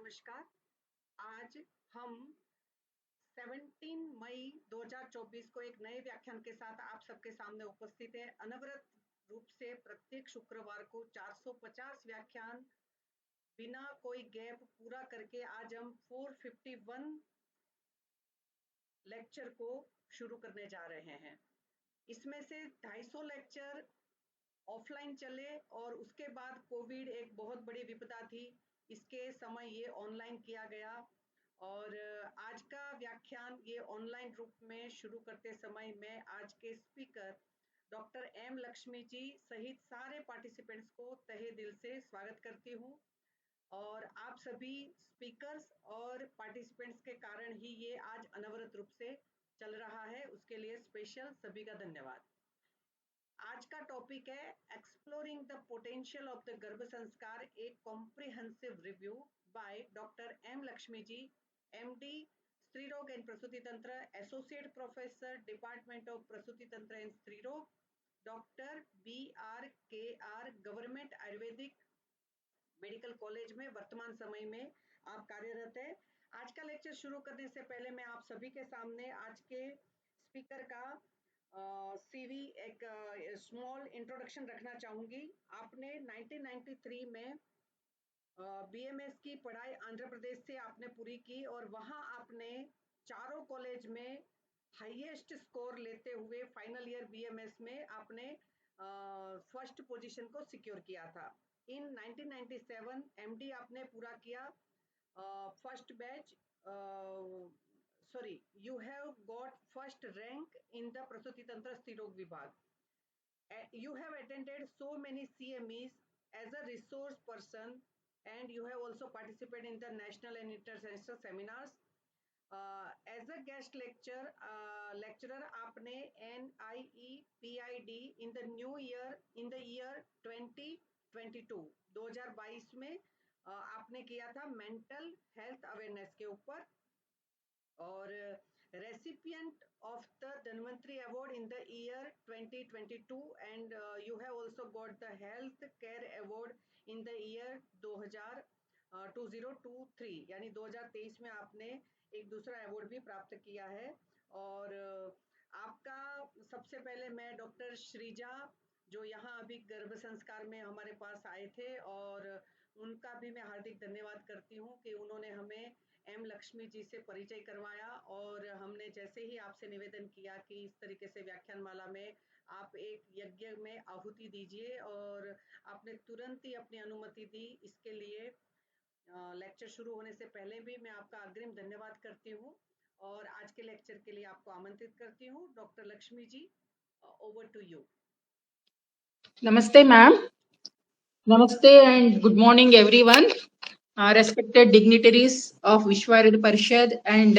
नमस्कार। आज हम 17 मई 2024 को एक नए व्याख्यान के साथ आप सबके सामने उपस्थित है। अनवरत रूप से प्रत्येक शुक्रवार को 450 व्याख्यान बिना कोई गैप पूरा करके आज हम 451 लेक्चर को शुरू करने जा रहे हैं। इसमें से 250 लेक्चर ऑफलाइन चले और उसके बाद कोविड एक बहुत बड़ी विपदा थी, इसके समय ये ऑनलाइन किया गया और आज का व्याख्यान ये ऑनलाइन रूप में शुरू करते समय मैं आज के स्पीकर डॉक्टर एम लक्ष्मी जी सहित सारे पार्टिसिपेंट्स को तहे दिल से स्वागत करती हूँ और आप सभी स्पीकर्स और पार्टिसिपेंट्स के कारण ही ये आज अनवरत रूप से चल रहा है, उसके लिए स्पेशल सभी का धन्यवाद। आज का टॉपिक है exploring the potential of the garbha sanskar, एक comprehensive review by doctor M Lakshmi ji, MD, stri roga and प्रसूति तंत्र, एसोसिएट प्रोफेसर, डिपार्टमेंट ऑफ प्रसूति तंत्र एंड स्त्री रोग, doctor BRKR, government Ayurvedic medical college में वर्तमान समय में आप कार्यरत है। आज का लेक्चर शुरू करने से पहले मैं आप सभी के सामने आज के स्पीकर का सीवी एक स्मॉल इंट्रोडक्शन रखना चाहूंगी। आपने 1993 में BMS की पढ़ाई आंध्र प्रदेश से आपने पूरी की और वहां आपने चारों कॉलेज में हाईएस्ट स्कोर लेते हुए फाइनल ईयर BMS में आपने फर्स्ट पोजीशन को सिक्योर किया था। इन 1997 MD आपने पूरा किया, first batch, you have got first rank in the प्रसूति तंत्र स्त्री रोग विभाग. You have attended so many CMEs as a resource person and you have also participated in the national and international seminars. As a guest lecturer आपने NIEPID in the year 2022 में आपने किया था मेंटल हेल्थ अवेयरनेस के ऊपर और recipient of the Dhanvantri Award in the year 2022 and you have also got the Health Care Award in the year 2023 यानी 2023 में आपने एक दूसरा अवार्ड भी प्राप्त किया है। और आपका सबसे पहले मैं डॉक्टर श्रीजा जो यहाँ अभी गर्भ संस्कार में हमारे पास आए थे और उनका भी मैं हार्दिक धन्यवाद करती हूँ कि उन्होंने हमें एम लक्ष्मी जी से परिचय करवाया और हमने जैसे ही आपसे निवेदन किया कि इस तरीके से व्याख्यान माला में आप एक यज्ञ में आहुति दीजिए और आपने तुरंत ही अपनी अनुमति दी। इसके लिए लेक्चर शुरू होने से पहले भी मैं आपका अग्रिम धन्यवाद करती हूँ और आज के लेक्चर के लिए आपको आमंत्रित करती हूँ। Doctor Lakshmi ji, over to you. Namaste ma'am. Namaste and good morning everyone. Respected dignitaries of Vishwa Ayurveda Parishad and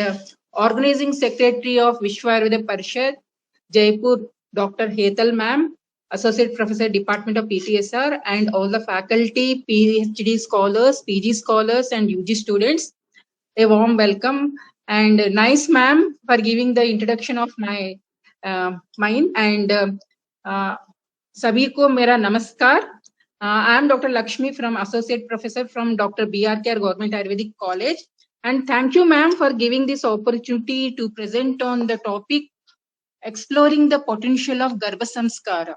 Organizing Secretary of Vishwa Ayurveda Parishad, Jaipur, Dr. Hetal ma'am, Associate Professor, Department of PTSR, and all the faculty, PhD scholars, PG scholars and UG students. A warm welcome and nice ma'am for giving the introduction of mine and सभी को मेरा नमस्कार। I am Dr. Lakshmi from Associate Professor from Dr. BRKR Government Ayurvedic College and thank you ma'am for giving this opportunity to present on the topic exploring the potential of Garbha Samskara.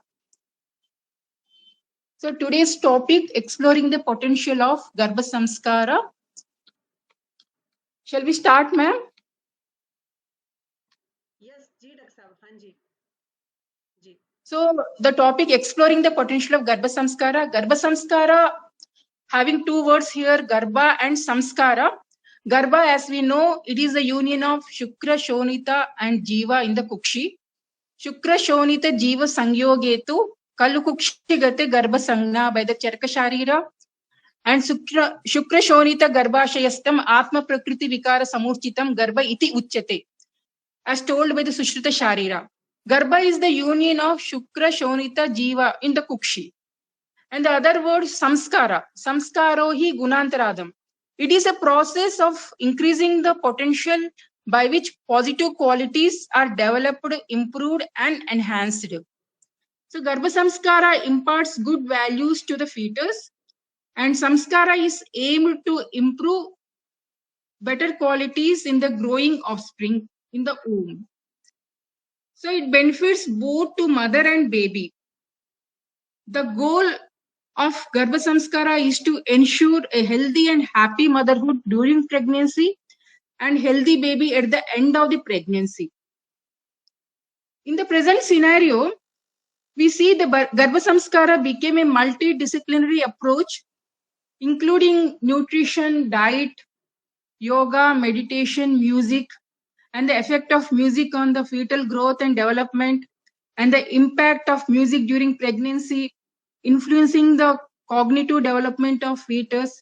So today's topic exploring the potential of Garbha Samskara. Shall we start ma'am? Yes, जी doctor साहब, हाँ जी जी। So the topic exploring the potential of Garbha Samskara. Garbha Samskara having two words here, Garbha and Samskara. Garbha, as we know, it is the union of Shukra, Shonita and Jiva in the Kukshi. Shukra, Shonita, Jiva Sangyogetu, Kalu Kukshi Gate Garbha Sangna by the Charka Sharira. And Shukra, Shonita, Garbhashayastam, Atma Prakriti Vikara Samurchitam, Garbha Iti Uchyate, as told by the Sushruta Sharira. Garbha is the union of Shukra, Shonita, Jiva in the Kukshi. And the other word samskara, samskarohi gunantaradam. It is a process of increasing the potential by which positive qualities are developed, improved and enhanced. So Garbha Samskara imparts good values to the fetus and samskara is aimed to improve better qualities in the growing offspring in the womb. So it benefits both to mother and baby. The goal of Garbha Samskara is to ensure a healthy and happy motherhood during pregnancy and healthy baby at the end of the pregnancy. In the present scenario, we see the Garbha Samskara became a multidisciplinary approach, including nutrition, diet, yoga, meditation, music, and the effect of music on the fetal growth and development, and the impact of music during pregnancy, influencing the cognitive development of fetus,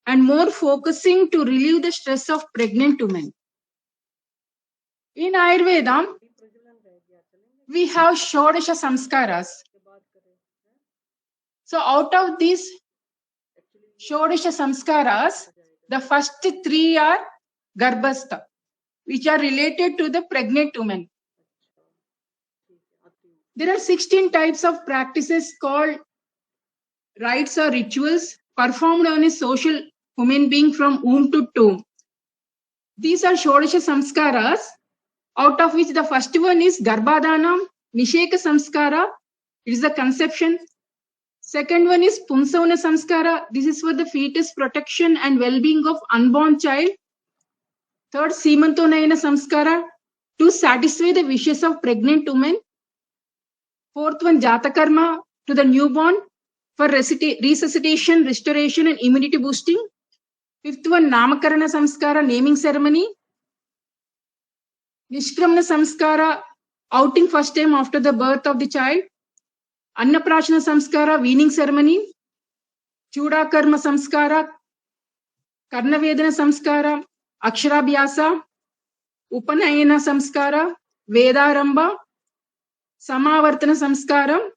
and more focusing to relieve the stress of pregnant women. In Ayurveda, we have Shodasha Samskaras. So out of these Shodasha Samskaras, the first 3 are Garbhastha, which are related to the pregnant woman. There are 16 types of practices called rites or rituals performed on a social human being from womb to tomb. These are Shodasha Samskaras, out of which the first one is Garbhadanam, Nisheka Samskara, it is the conception. Second one is Pumsavana Samskara, this is for the fetus protection and well-being of unborn child. Third, Simantonayana Samskara, to satisfy the wishes of pregnant women. Fourth one, Jatakarma, to the newborn for resuscitation, restoration and immunity boosting. Fifth one, Namakarana Samskara, naming ceremony. Nishkramana Samskara, outing first time after the birth of the child. Annaprashana Samskara, weaning ceremony. Chudakarma Samskara, Karnavedana Samskara, Aksharabhyasa, Upanayana Samskara, Vedaramba, Samavartana Samskara,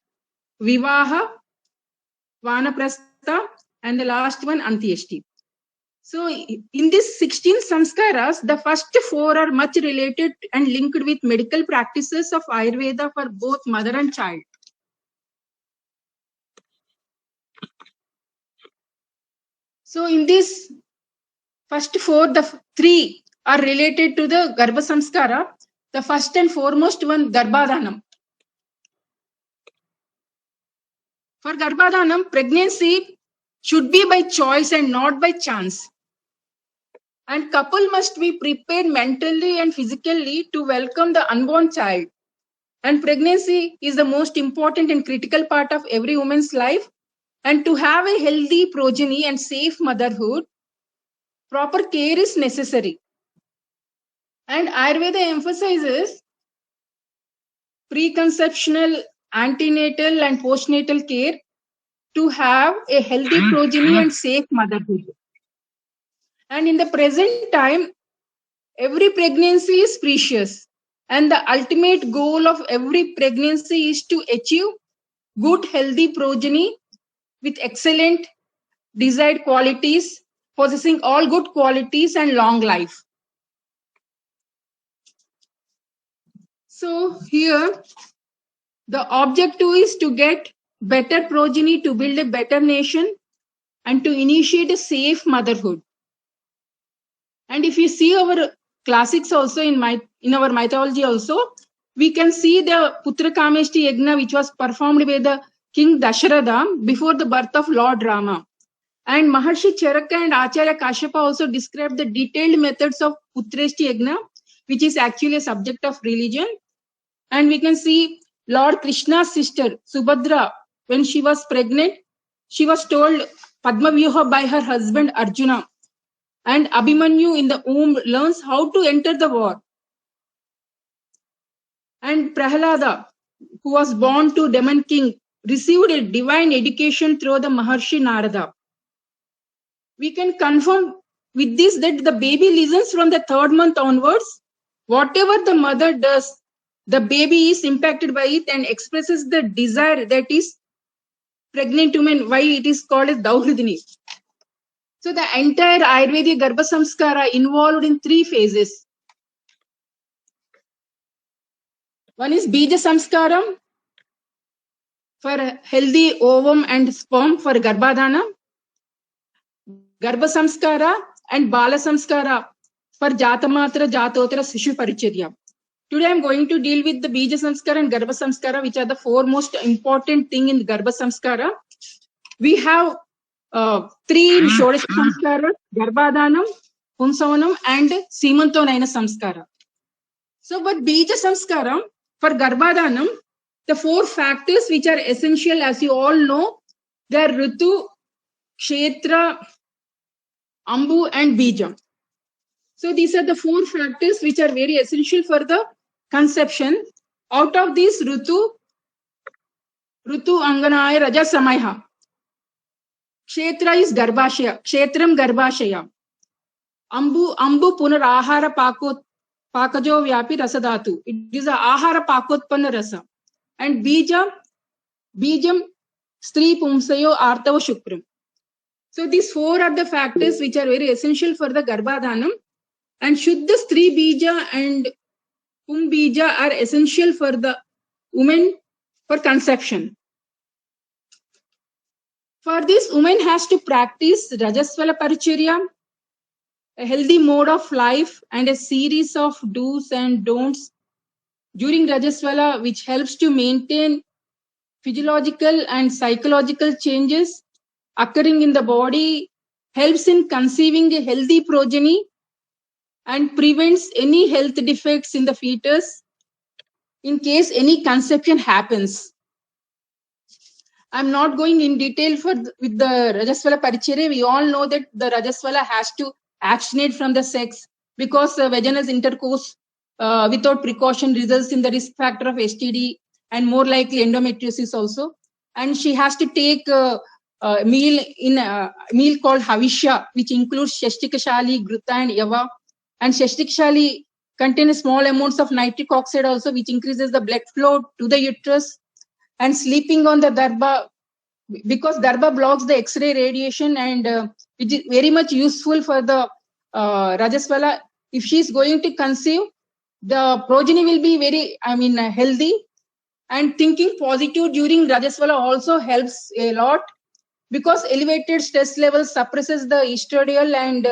Vivaha, Vanaprastha, and the last one, Antyeshti. So in these 16 samskaras, the first 4 are much related and linked with medical practices of Ayurveda for both mother and child. So in this first 4, the 3 are related to the Garbha Samskara. The first and foremost one, Garbhadanam. For Garbhadanam, pregnancy should be by choice and not by chance. And couple must be prepared mentally and physically to welcome the unborn child. And pregnancy is the most important and critical part of every woman's life. And to have a healthy progeny and safe motherhood, proper care is necessary. And Ayurveda emphasizes preconceptional, antenatal and postnatal care to have a healthy progeny and safe motherhood. And in the present time, every pregnancy is precious. And the ultimate goal of every pregnancy is to achieve good, healthy progeny with excellent desired qualities, possessing all good qualities and long life. So here, the objective is to get better progeny to build a better nation and to initiate a safe motherhood. And if you see our classics also in our mythology also, we can see the Putra Kameshti Yagna which was performed by the King Dasharatha before the birth of Lord Rama. And Maharshi Charaka and Acharya Kashyapa also described the detailed methods of Putreshti Yagna, which is actually a subject of religion. And we can see Lord Krishna's sister Subhadra, when she was pregnant, she was told Padma Vyuha by her husband Arjuna. And Abhimanyu in the womb learns how to enter the war. And Prahalada, who was born to Demon King, received a divine education through the Maharshi Narada. We can confirm with this that the baby listens from the 3rd month onwards. Whatever the mother does, the baby is impacted by it and expresses the desire that is pregnant woman, why it is called as Dauhridini. So the entire Ayurvedic Garbha Samskara involved in 3 phases. One is Bija Samskaram for healthy ovum and sperm for Garbhadana, Garbha Samskara and Bala Samskara for Jatamatra, Jatottara, Sishu Paricharya. Today I am going to deal with the Bija Samskara and Garbha Samskara, which are the four most important thing in Garbha Samskara. We have three Shodash Samskara, Garbhadanam, Pumsavanam and Simantonayana Samskara. So what Bija Samskara, for Garbhadanam, the four factors which are essential, as you all know, they are Ritu, Kshetra, Ambu and Bija. So these are the four factors which are very essential for the conception. Out of these, Ritu Anganaya Raja Samaya. Kshetra is Garbhashaya, Kshetram Garbhashaya. Ambu Punar Ahara Pakajo Vyapi Rasadatu. It is a Ahara Pakotpanna Rasa. And Bijam Stri Pumsayo Artava Shukram. So these four are the factors which are very essential for the Garbhadanam. And Shuddha Stri Bija and Pum Bija are essential for the woman for conception. For this, woman has to practice Rajasvala Paricharya, a healthy mode of life and a series of do's and don'ts during Rajasvala, which helps to maintain physiological and psychological changes occurring in the body, helps in conceiving a healthy progeny, and prevents any health defects in the fetus in case any conception happens. I'm not going in detail with the Rajasvala Paricharya. We all know that the Rajasvala has to abstinate from the sex because vaginal intercourse without precaution results in the risk factor of STD and more likely endometriosis also. And she has to take a meal called Havisha, which includes Shashtikashali, Gruta and Yava. And Shashtikashali contains small amounts of nitric oxide also, which increases the blood flow to the uterus. And sleeping on the Darbha, because Darbha blocks the X-ray radiation and which is very much useful for the Rajasvala. If she is going to conceive, the progeny will be very, healthy. And thinking positive during Rajasvala also helps a lot because elevated stress level suppresses the estradiol and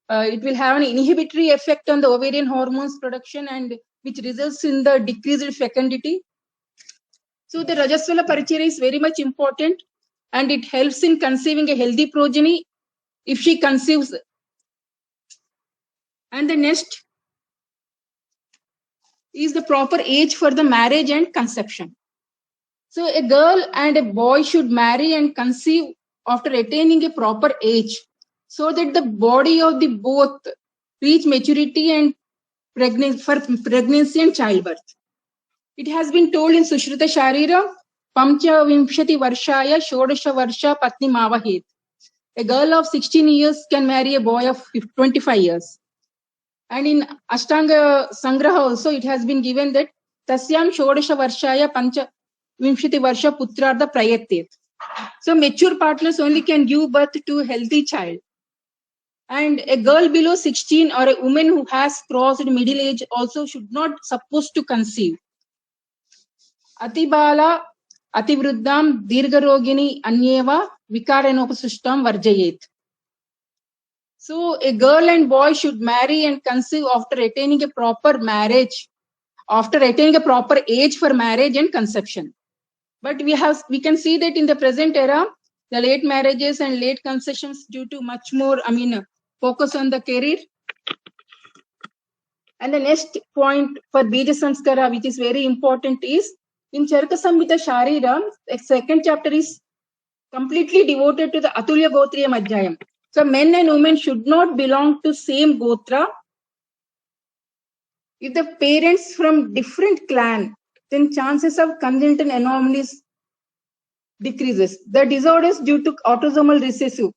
it will have an inhibitory effect on the ovarian hormones production and which results in the decreased fecundity. So the Rajasvala Paricharya is very much important and it helps in conceiving a healthy progeny if she conceives. And the next is the proper age for the marriage and conception. So a girl and a boy should marry and conceive after attaining a proper age so that the body of the both reach maturity and pregnancy and childbirth. It has been told in Sushruta Sharira, Pamcha Vimshati Varshaya Shodasha Varsha Patni Mavahet. A girl of 16 years can marry a boy of 25 years. And in Ashtanga Sangraha also it has been given that Tasyam Shodasha Varshaya Pancha Vimshati Varsha Putrarda Prayatet. So mature partners only can give birth to a healthy child. And a girl below 16 or a woman who has crossed middle age also should not supposed to conceive. Atibala Ativruddham Dirgarogini Anyeva Vikaranopasishtam Varjayet. So a girl and boy should marry and conceive after attaining a proper marriage, after attaining a proper age for marriage and conception. But we can see that in the present era, the late marriages and late conceptions due to much more, focus on the career. And the next point for Bija Samskara, which is very important, is in Charaka Samhita Sharira, the second chapter is completely devoted to the Atulya Gotriya Madhyayam. So men and women should not belong to same Gotra. If the parents from different clan, then chances of congenital anomalies decreases. The disorders due to autosomal recessive.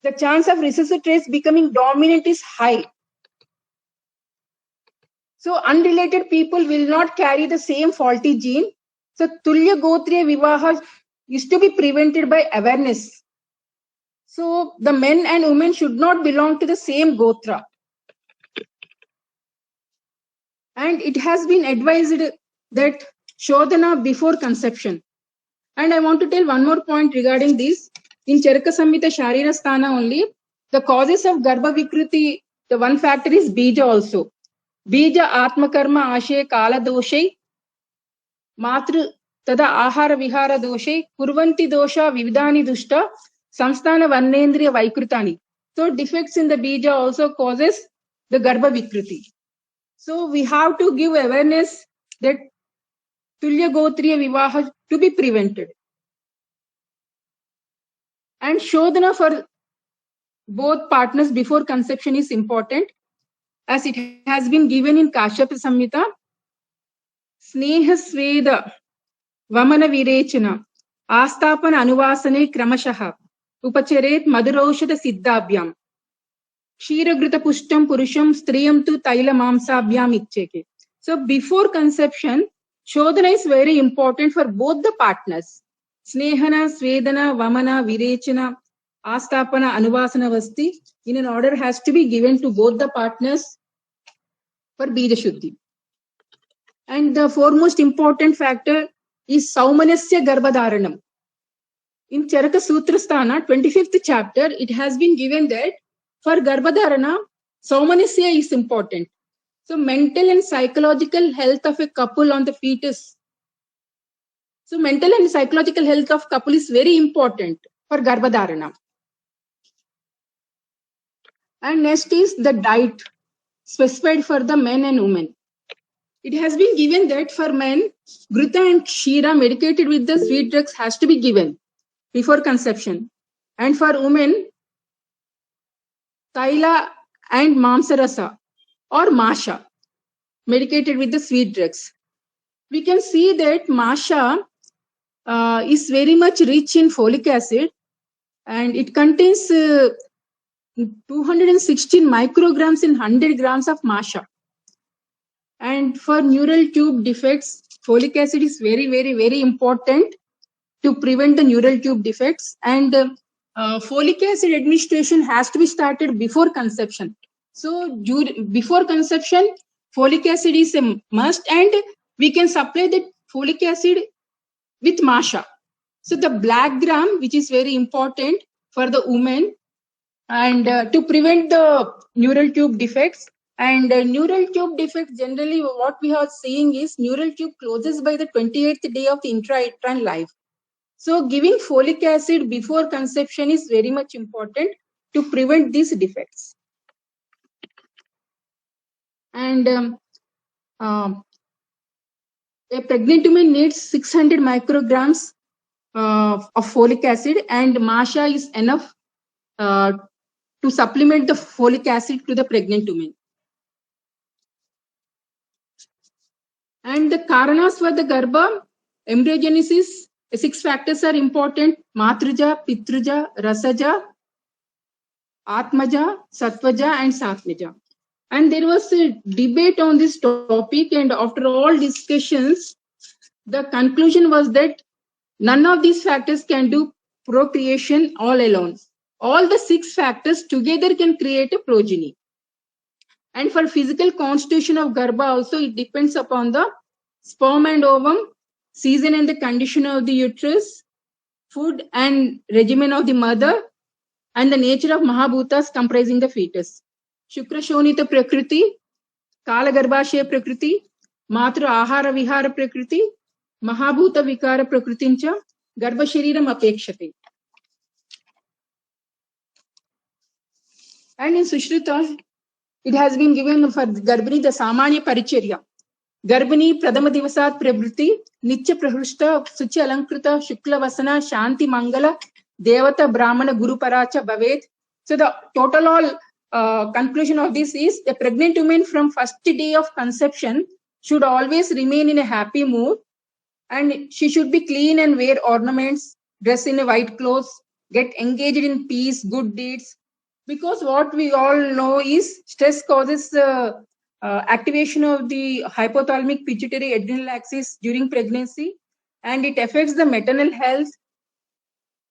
The chance of recessive traits becoming dominant is high. So unrelated people will not carry the same faulty gene. So Tulya Gotriya Vivaha is to be prevented by awareness. So the men and women should not belong to the same Gotra. And it has been advised that Shodhana before conception. And I want to tell one more point regarding this. In Charaka Samhita Sharira Sthana only, the causes of Garbha Vikruti The one factor is bija also. Bija atmakarma ashe kala doshe matru tada ahara vihara doshe kurvanti dosha vividani dushta samstana varnendriya vaikrutani. So defects in the bija also causes the garbha vikruti. So we have to give awareness that tulya gotriya vivaha to be prevented. And shodhana for both partners before conception is important, as it has been given in Kashyapa Samhita. Sneha Sveda Vamana Virechana Astapana Anuvasane Kramashaha Upacharet Madhuraushada Siddhabhyam Kshiragrita Pushtam Purusham Striyam tu Taila Mamsabhyam Ichcheke. So before conception, Shodhana is very important for both the partners. Snehana, Svedana, Vamana, Virechana, Astapana, Anuvasana Vasti in an order has to be given to both the partners for Bija Shuddhi. And the foremost important factor is Saumanasya Garbhadharanam. In Charaka Sutrasthana, 25th chapter, it has been given that for Garbhadharana, Saumanasya is important. So mental and psychological health of a couple on the fetus. So mental and psychological health of couple is very important for Garbhadharana. And next is the diet specified for the men and women. It has been given that for men, Ghrita and Kshira medicated with the sweet drugs has to be given before conception. And for women, Taila and Mamsarasa or Masha medicated with the sweet drugs. We can see that Masha is very much rich in folic acid, and it contains 216 micrograms in 100 grams of Masha. And for neural tube defects, folic acid is very, very, very important to prevent the neural tube defects. And folic acid administration has to be started before conception. So before conception, folic acid is a must, and we can supply the folic acid with Masha. So the black gram, which is very important for the woman, and to prevent the neural tube defects. And neural tube defects, generally what we are seeing is neural tube closes by the 28th day of the intrauterine life. So giving folic acid before conception is very much important to prevent these defects. And a pregnant woman needs 600 micrograms of folic acid, and Masha is enough to supplement the folic acid to the pregnant woman. And the karanas for the garbha, embryogenesis, 6 factors are important: Matruja, Pitruja, Rasaja, Atmaja, Sattvaja, and Satvaja. And there was a debate on this topic, and after all discussions, the conclusion was that none of these factors can do procreation all alone. All the 6 factors together can create a progeny. And for physical constitution of garbha also, it depends upon the sperm and ovum, season and the condition of the uterus, food and regimen of the mother, and the nature of Mahabhutas comprising the fetus. Shukra Shonita Prakriti, Kala Garbhashaya Prakriti, Matra Ahara Vihara Prakriti, Mahabhuta Vikara Prakritincha, Garbha Shariram Apekshate. And in Sushrita, it has been given for Garbhini the Samanya Paricharya. Garbhini Pradama Divasat Prabhuti, Nitya Prahrushta, Suchi Alankrita, Shukla Vasana, Shanti Mangala, Devata Brahmana Guru Paracha Bhavet. So the total conclusion of this is a pregnant woman from first day of conception should always remain in a happy mood, and she should be clean and wear ornaments, dress in a white clothes, get engaged in peace, good deeds. Because what we all know is stress causes activation of the hypothalamic pituitary adrenal axis during pregnancy, and it affects the maternal health.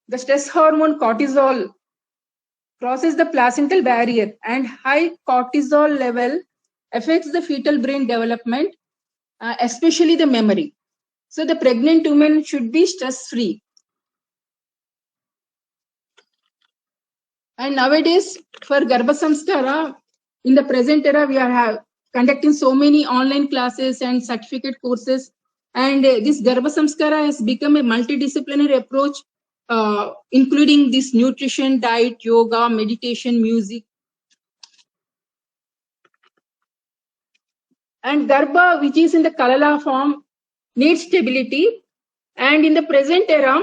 The stress hormone cortisol crosses the placental barrier, and high cortisol level affects the fetal brain development, especially the memory. So the pregnant woman should be stress-free. And nowadays, for Garbha Samskara, in the present era, we are conducting so many online classes and certificate courses. And this Garbha Samskara has become a multidisciplinary approach, including this nutrition, diet, yoga, meditation, music. And Garbha, which is in the Kalala form, needs stability. And in the present era,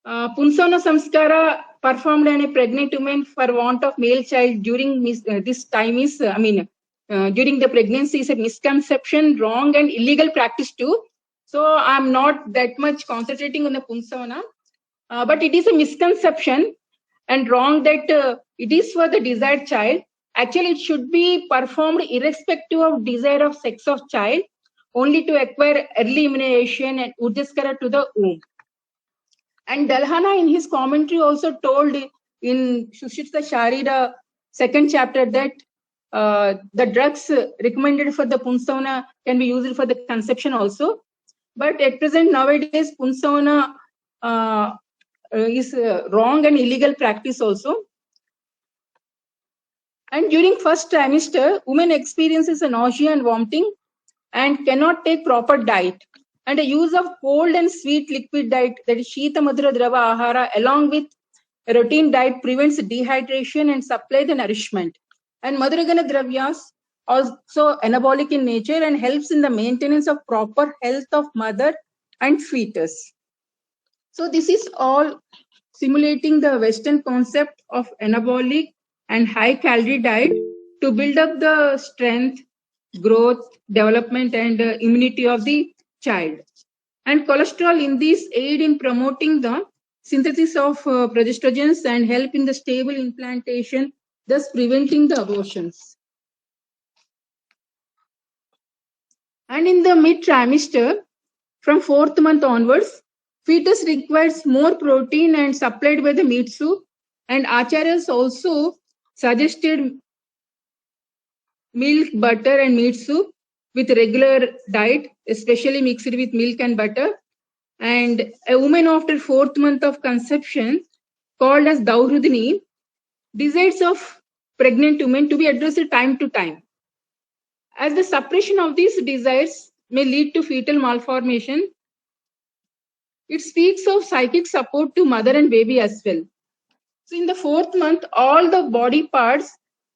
Punsavana Samskara performed on a pregnant woman for want of male child during this time is, during the pregnancy is a misconception, wrong and illegal practice too. So I'm not that much concentrating on the Punsavana, but it is a misconception and wrong that it is for the desired child. Actually, it should be performed irrespective of desire of sex of child, only to acquire early immunization and Ujjaskara to the womb. And Dalhana in his commentary also told in Sushita Sharira second chapter that the drugs recommended for the Punsavana can be used for the conception also. But at present nowadays Punsavana is wrong and illegal practice also. And during first trimester, women experiences a nausea and vomiting and cannot take proper diet. And the use of cold and sweet liquid diet, that is Shita Madhura Drava Ahara, along with a routine diet prevents dehydration and supply the nourishment. And Madhuragana Dravyas also anabolic in nature and helps in the maintenance of proper health of mother and fetus. So this is all simulating the Western concept of anabolic and high calorie diet to build up the strength, growth, development and immunity of the child. And cholesterol in these aid in promoting the synthesis of progestogens and help in the stable implantation, thus preventing the abortions. And in the mid-trimester, from 4th month onwards, fetus requires more protein and supplied by the meat soup. And Acharyas also suggested milk, butter and meat soup with regular diet, especially mixed with milk and butter. And a woman after 4th month of conception, called as Daurudini, desires of pregnant women to be addressed time to time. As the suppression of these desires may lead to fetal malformation, it speaks of psychic support to mother and baby as well. So in the 4th month, all the body parts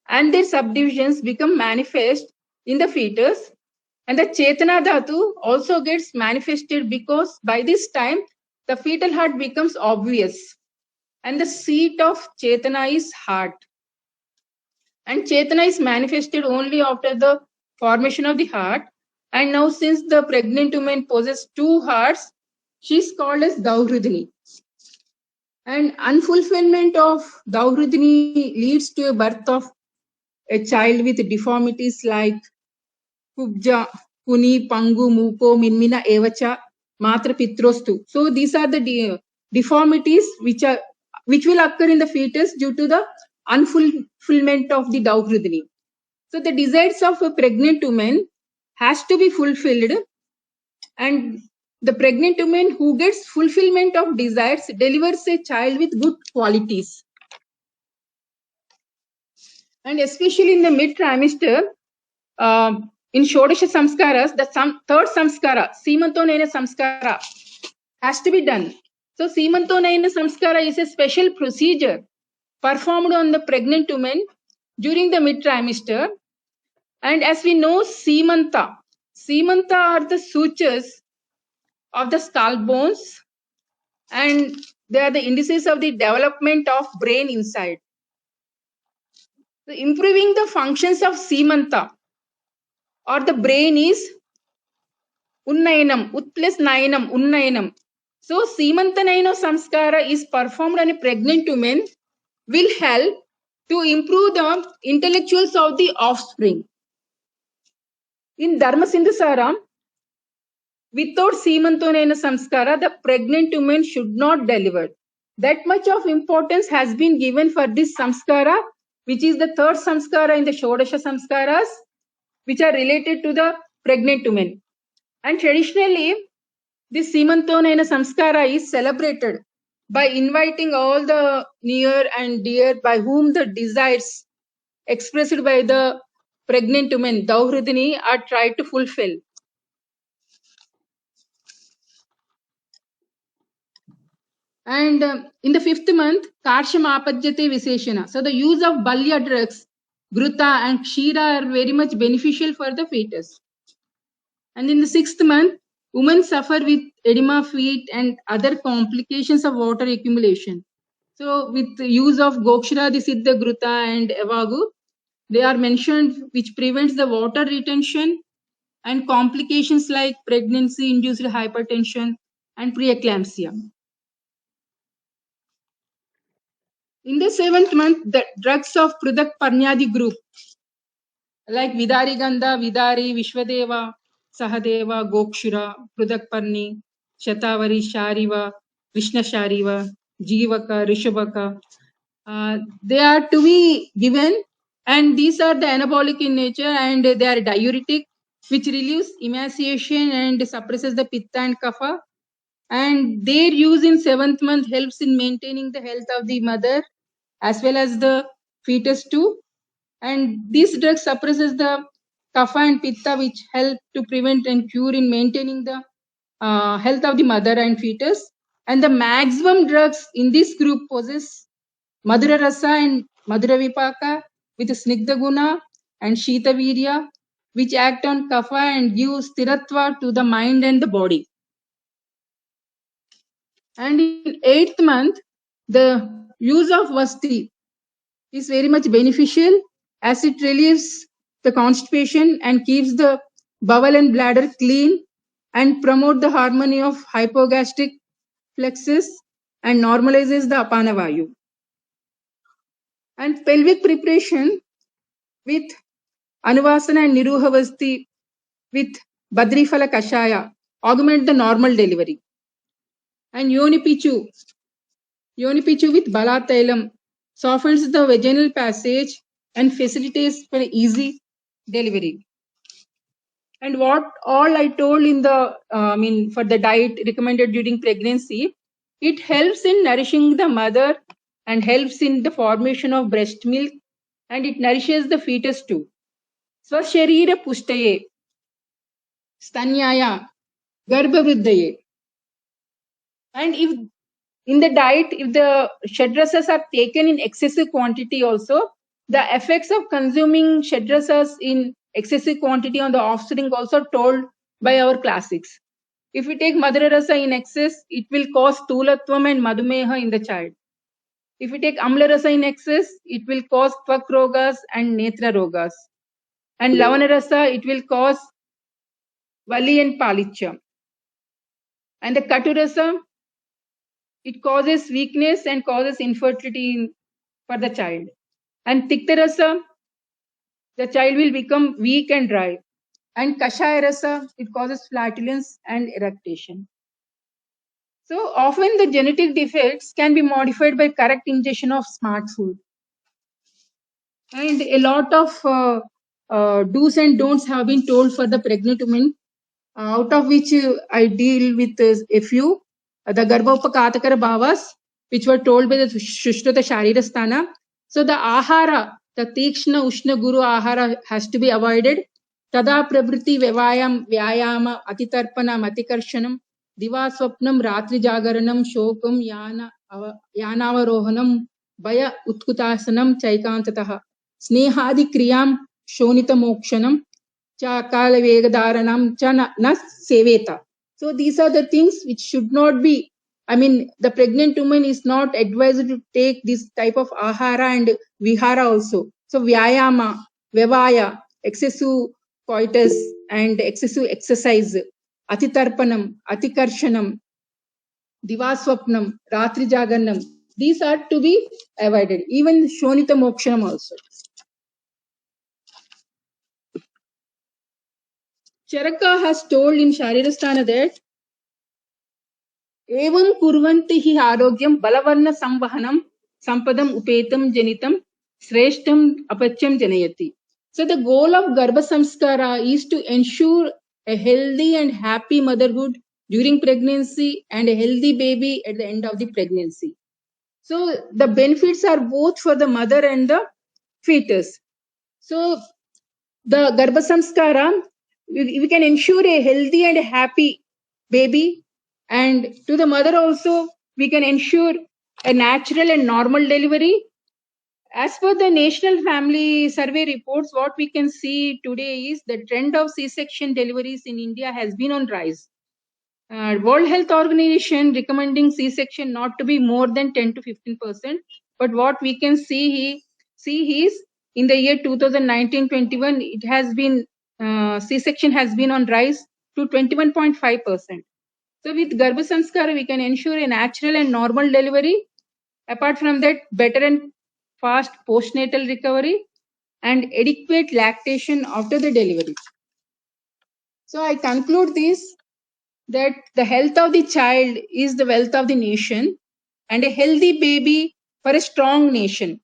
and their subdivisions become manifest in the fetus. And the Chetana Dhatu also gets manifested because by this time, the fetal heart becomes obvious. And the seat of Chetana is heart. And Chetana is manifested only after the formation of the heart. And now since the pregnant woman possesses 2 hearts, she is called as Daurudini. And unfulfillment of Daurudini leads to a birth of a child with deformities like Kubja, Puni, Pangu, Muko, Minmina, Evacha, Matra, Pitrostu. So these are the deformities which will occur in the fetus due to the unfulfillment of the Daurudini. So the desires of a pregnant woman has to be fulfilled, and the pregnant woman who gets fulfillment of desires delivers a child with good qualities. And especially in the mid-trimester, in Shodasha Samskaras, the third Samskara, Simantonayana Samskara, has to be done. So Simantonayana Samskara is a special procedure performed on the pregnant woman during the mid-trimester. And as we know, Simanta are the sutures of the skull bones, and they are the indices of the development of brain inside. So improving the functions of Simanta or the brain is Unnayanam, Ut plus Nayanam, Unnayanam. So Simantanayana Samskara is performed on a pregnant woman, will help to improve the intellectuals of the offspring. In Dharma Sindhusaram, without Simantonayana Samskara, the pregnant woman should not deliver. That much of importance has been given for this Samskara, which is the third Samskara in the Shodasha Samskaras, which are related to the pregnant woman. And traditionally, this Simantonayana Samskara is celebrated by inviting all the near and dear by whom the desires expressed by the pregnant women, Dauhridini, are tried to fulfill. And in the 5th month, Karsham Apajyate Viseshana. So the use of Balya drugs, Gruta and Kshira are very much beneficial for the fetus. And in the 6th month, women suffer with edema feet and other complications of water accumulation. So with the use of Gokshira, Siddha, Gruta and Evagu, they are mentioned, which prevents the water retention and complications like pregnancy-induced hypertension and preeclampsia. In the 7th month, the drugs of Prudak Parnyadi group, like Vidari Gandha, Vidari, Vishwadeva, Sahadeva, Gokshura, Prudak Parni, Shatavari, Shariva, Krishna Shariva, Jivaka, Rishabhaka, they are to be given, and these are the anabolic in nature, and they are diuretic, which relieves emaciation and suppresses the pitta and kapha. And their use in 7th month helps in maintaining the health of the mother as well as the fetus too. And this drug suppresses the kapha and pitta, which help to prevent and cure in maintaining the health of the mother and fetus. And the maximum drugs in this group possess Madhura Rasa and Madhura Vipaka with Snigdha Guna and Shita Virya, which act on kapha and give sthiratva to the mind and the body. And in 8th month, the use of Vasti is very much beneficial as it relieves the constipation and keeps the bowel and bladder clean and promote the harmony of hypogastric plexus and normalizes the apana vayu. And pelvic preparation with Anuvasana and Niruhavasti with Badrifala Kashaya augment the normal delivery. And Yoni Pichu with Balatailam softens the vaginal passage and facilitates for easy delivery. And what all I told in the, for the diet recommended during pregnancy, it helps in nourishing the mother and helps in the formation of breast milk, and it nourishes the fetus too. Swasharira Pushtaye, Stanyaya, Garbhavriddhaye. And if in the diet, if the shadrasas are taken in excessive quantity also, the effects of consuming shadrasas in excessive quantity on the offspring also told by our classics. If we take Madhura Rasa in excess, it will cause Thulatvam and Madhumeha in the child. If we take Amla Rasa in excess, it will cause Tvak Rogas and Netra Rogas. And Lavana Rasa, it will cause Vali and Palicha. And the Katu Rasa, it causes weakness and causes infertility for the child. And Tikta Rasa, the child will become weak and dry. And Kashaya Rasa, it causes flatulence and eructation. So often the genetic defects can be modified by correct ingestion of smart food. And a lot of do's and don'ts have been told for the pregnant women, out of which I deal with a few. The Garbhopakatakara Bhavas, which were told by the Shushrata Sharirasthana. So the Ahara, the Tikshna Ushna Guru Ahara has to be avoided. Tada Prabriti Vyayama Atitarpanam Atikarshanam Diva Swapnam Ratri Jagaranam Shokam Yanavarohanam Baya Utkutasanam Chaikantataha Snehadi Kriyam Shonita Mokshanam Cha Kala Vegadaranam Cha na Seveta. So these are the things which should not be, the pregnant woman is not advised to take this type of ahara and vihara also. So vyayama, vevaya, excessive coitus and excessive exercise, atitarpanam, atikarshanam, divaswapnam, ratri jaganam, these are to be avoided. Even shonita mokshanam also. Charaka has told in Sharirasthana that Evam kurvanti hi arogyam balavarna samvahanam sampadam upetam janitam sreshtam apachyam janayati. So the goal of Garbha Samskara is to ensure a healthy and happy motherhood during pregnancy and a healthy baby at the end of the pregnancy. So the benefits are both for the mother and the fetus. So the Garbha Samskara, we can ensure a healthy and happy baby, and to the mother also we can ensure a natural and normal delivery. As per the National Family Survey reports, what we can see today is the trend of C-section deliveries in India has been on rise. World Health Organization recommending C-section not to be more than 10 to 15%. But what we can see is in the year 2019-21, it has been C-section has been on rise to 21.5%. So with Garbha Samskara, we can ensure a natural and normal delivery. Apart from that, better and fast postnatal recovery and adequate lactation after the delivery. So I conclude this, that the health of the child is the wealth of the nation, and a healthy baby for a strong nation.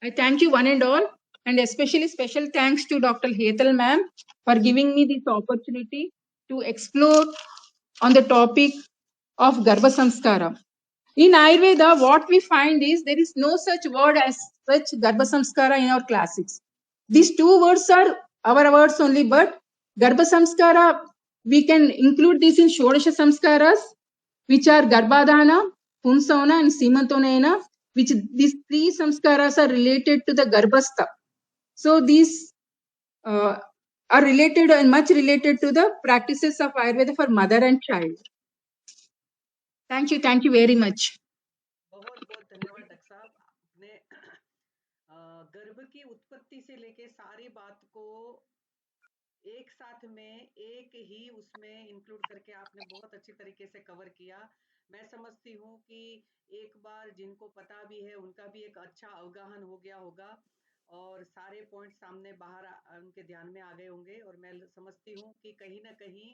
I thank you one and all, and especially special thanks to Dr. Hetal ma'am for giving me this opportunity to explore on the topic of Garbha Samskara. In Ayurveda, what we find is there is no such word as such Garbha Samskara in our classics. These two words are our words only, but Garbha Samskara, we can include this in Shodasha Samskaras, which are Garbhadana, Pumsavana, and Simantonena, which these three samskaras are related to the Garbhastha. So these are related and much related to the practices of Ayurveda for mother and child. Thank you very much. बहुत बहुत धन्यवाद doctor साहब, आपने गर्भ की उत्पत्ति से लेके सारी बात को एक साथ में एक ही उसमें इंक्लूड करके आपने बहुत अच्छी तरीके से कवर किया। मैं समझती हूँ कि एक बार जिनको पता भी है उनका भी एक अच्छा अवगाहन हो गया होगा और सारे पॉइंट सामने बाहर उनके ध्यान में आ गए होंगे, और मैं समझती हूँ कि कहीं ना कहीं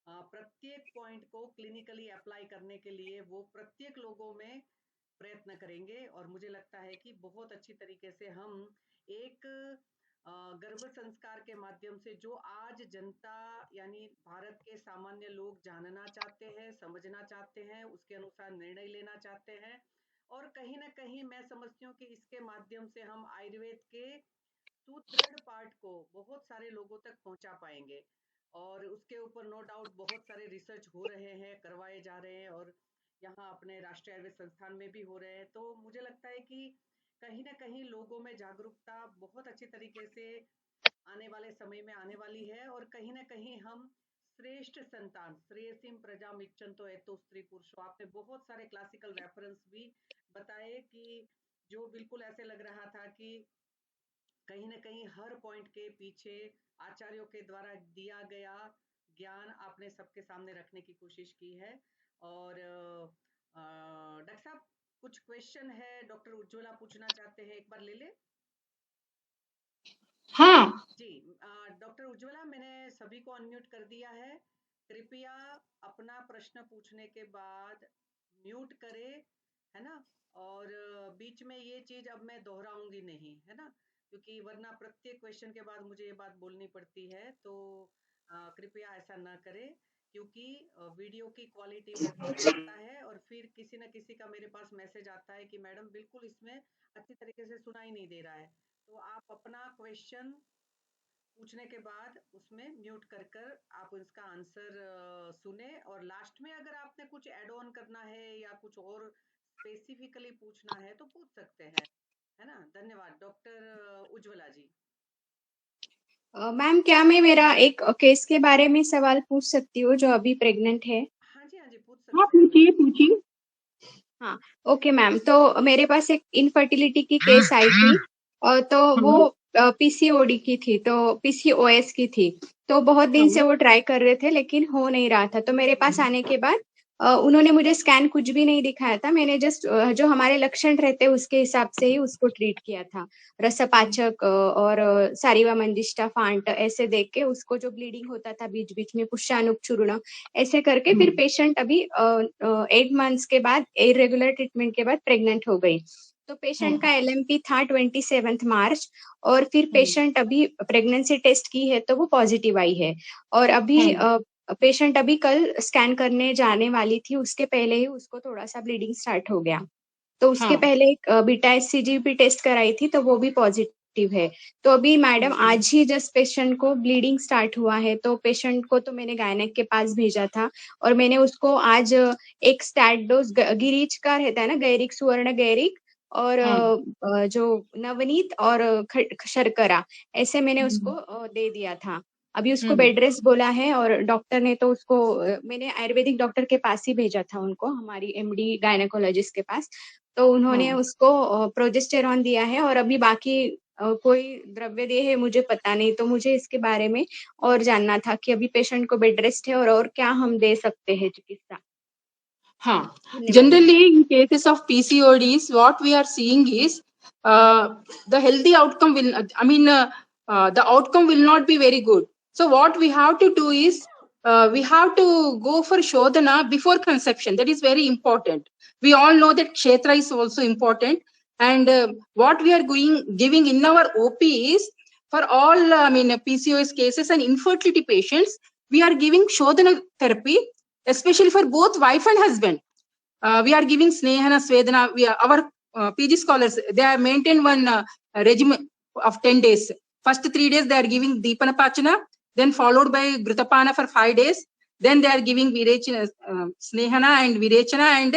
प्रत्येक पॉइंट को क्लिनिकली अप्लाई करने के लिए वो प्रत्येक लोगों में प्रयत्न करेंगे, और मुझे लगता है कि बहुत अच्छी तरीके से हम एक गर्भ संस्कार के माध्यम से जो आज जनता यानी भारत के सामान्य लोग जानना चाहते हैं, समझना चाहते हैं, उसके अनुसार निर्णय लेना चाहते हैं, और कहीं ना कहीं मैं समझती हूँ कि इसके माध्यम से हम आयुर्वेद के सुदृढ़ पार्ट को बहुत सारे लोगों तक पहुंचा पाएंगे। और उसके ऊपर नो डाउट बहुत सारे रिसर्च हो रहे हैं, करवाए जा रहे हैं, और यहाँ अपने राष्ट्रीय आयुर्वेद संस्थान में भी हो रहे हैं। तो मुझे लगता है कि कहीं ना कहीं लोगों में जागरूकता बहुत अच्छी तरीके से आने वाले समय में आने वाली है, और कहीं ना कहीं हम श्रेष्ठ संतान श्रेयसीम प्रजा मिच्चन्तो एतो स्त्री पुरुषो, आपने बहुत सारे क्लासिकल रेफरेंस भी बताए कि जो बिल्कुल ऐसे लग रहा था कि कहीं ना कहीं हर पॉइंट के पीछे आचार्यों के द्वारा दिया गया ज्ञान आपने सबके सामने रखने की कोशिश की है। और डॉक्टर साहब कुछ क्वेश्चन है, डॉक्टर उज्ज्वला पूछना चाहते हैं, एक बार ले ले। हाँ जी डॉक्टर उज्ज्वला, मैंने सभी को अनम्यूट कर दिया है, कृपया अपना प्रश्न पूछने के बाद म्यूट करे, है ना, और बीच में ये चीज अब मैं दोहराऊंगी नहीं, है ना, क्योंकि वरना प्रत्येक क्वेश्चन के बाद मुझे ये बात बोलनी पड़ती है। तो कृपया ऐसा ना करें, क्योंकि वीडियो की क्वालिटी में फर्क पड़ता है, और फिर किसी न किसी का मेरे पास मैसेज आता है कि मैडम बिल्कुल इसमें अच्छी तरीके से सुनाई नहीं दे रहा है। तो आप अपना क्वेश्चन पूछने के बाद उसमें म्यूट कर कर आप इसका आंसर सुने, और लास्ट में अगर आपने कुछ ऐड ऑन करना है या कुछ और स्पेसिफिकली पूछना है तो पूछ सकते हैं, है ना। धन्यवाद डॉक्टर उज्ज्वला जी। मैम, क्या मैं मेरा एक केस के बारे में सवाल पूछ सकती हूँ जो अभी प्रेग्नेंट है? हाँ जी पूछ हाँ, सकते हैं। पूछिए। हाँ, ओके मैम। तो मेरे पास एक इनफर्टिलिटी की केस आई थी, और तो वो पीसीओडी की थी, तो पीसीओएस की थी। तो बहुत दिन से वो ट्राई कर रहे थे लेकिन हो नहीं रहा था। तो मेरे पास आने के बाद उन्होंने मुझे स्कैन कुछ भी नहीं दिखाया था। मैंने जस्ट जो हमारे लक्षण रहते हैं उसके हिसाब से ही उसको ट्रीट किया था। रसपाचक और सारीवा मंजिष्ठा फांट ऐसे देख के उसको जो ब्लीडिंग होता था बीच बीच में, पुष्यानुक चूर्ण ऐसे करके फिर पेशेंट अभी 8 मंथ्स के बाद इरेगुलर ट्रीटमेंट के बाद प्रेग्नेंट हो गई। तो पेशेंट का LMP था 27 मार्च, और फिर पेशेंट अभी प्रेगनेंसी टेस्ट की है तो वो पॉजिटिव आई है। और अभी पेशेंट अभी कल स्कैन करने जाने वाली थी, उसके पहले ही उसको थोड़ा सा ब्लीडिंग स्टार्ट हो गया। तो उसके पहले एक बीटा HCG भी टेस्ट कराई थी तो वो भी पॉजिटिव एक्टिव है। तो अभी मैडम आज ही जस्ट पेशेंट को ब्लीडिंग स्टार्ट हुआ है, तो पेशेंट को तो मैंने गायनेक के पास भेजा था और मैंने उसको आज एक स्टैट डोज गिरीच का रहता है ना, गैरिक, सुवर्ण गैरिक और जो नवनीत और शर्करा, ऐसे मैंने उसको दे दिया था। अभी उसको बेड रेस्ट बोला है और डॉक्टर ने तो उसको मैंने आयुर्वेदिक डॉक्टर के पास ही भेजा था उनको, हमारी एमडी गायनेकोलॉजिस्ट के पास। तो उन्होंने उसको प्रोजेस्टेरॉन दिया है और अभी बाकी कोई द्रव्य दिए है मुझे पता नहीं, तो मुझे इसके बारे में और जानना था कि अभी पेशेंट को बेड रेस्ट है और क्या हम दे सकते हैं चिकित्सा। हाँ, धन्यवाद। generally in cases of PCODs, what we are seeing is the healthy outcome will, the outcome will not be very good. So what we have to do is we have to go for Shodhana before conception. That is very important. We all know that Kshetra is also important. And what we are giving in our OP is for all, PCOS cases and infertility patients, we are giving Shodhana therapy, especially for both wife and husband. We are giving Snehana, Svedana. Our PG scholars, they have maintained one regimen of 10 days. First 3 days, they are giving Deepana Pachana, then followed by Grutapana for 5 days. Then they are giving Virechana, Snehana and Virechana, and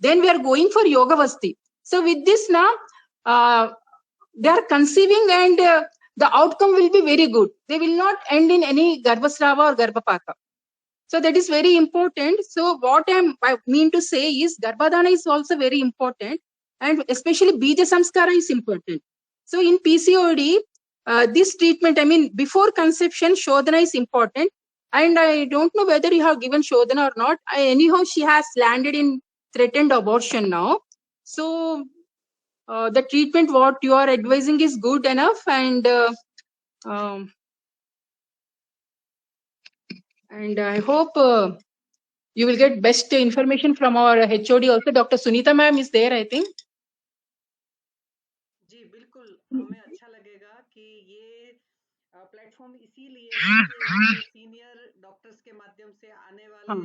then we are going for Yoga Vasti. So with this now, they are conceiving and the outcome will be very good. They will not end in any Garbhasrava or Garbhapata. So that is very important. So what I mean to say is Garbhadana is also very important, and especially Bija Samskara is important. So in PCOD, this treatment, before conception, Shodhana is important. And I don't know whether you have given Shodhana or not. Anyhow, she has landed in threatened abortion now. So the treatment what you are advising is good enough, and I hope you will get best information from our HOD also. Dr. Sunita ma'am is there, I think. जी बिल्कुल, हमें अच्छा लगेगा कि ये platform इसीलिए है कि senior doctors के माध्यम से आने वाले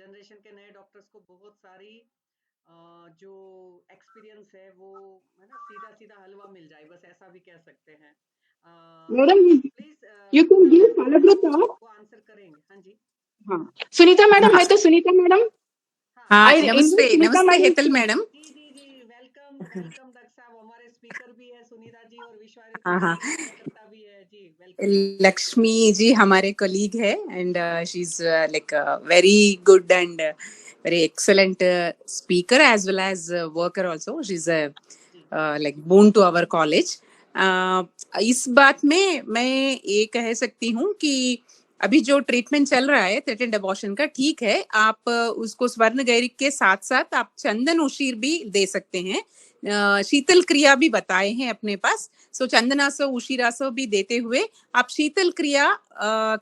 जनरेशन के नए डॉक्टर्स को बहुत सारी जो एक्सपीरियंस है वो है ना, सीधा सीधा हलवा मिल जाए, बस ऐसा भी कह सकते हैं। Madam, please you can give Falabrata. वो आंसर करेंगे। हाँ जी, हाँ, सुनीता मैडम है तो सुनीता मैडम। हाँ, नमस्ते नमस्ते हेतल मैडम। जी जी जी, वेलकम वेलकम डॉक्टर साहब, हमारे स्पीकर भी है सुनीता जी और हाँ, कार्यकर्ता भी है जी, वेलकम। लक्ष्मी जी हमारे कलीग है and she is like very good and very excellent speaker as well as worker also. She's a like boon to our college. इस बात में मैं ये कह सकती हूँ कि अभी जो ट्रीटमेंट चल रहा है थ्रेटेंड अबॉर्शन का, ठीक है, आप उसको स्वर्ण गैरिक के साथ साथ आप चंदन उशीर भी दे सकते हैं। शीतल क्रिया भी बताए हैं अपने पास, सो चंदनासव उशीरासव भी देते हुए आप शीतल क्रिया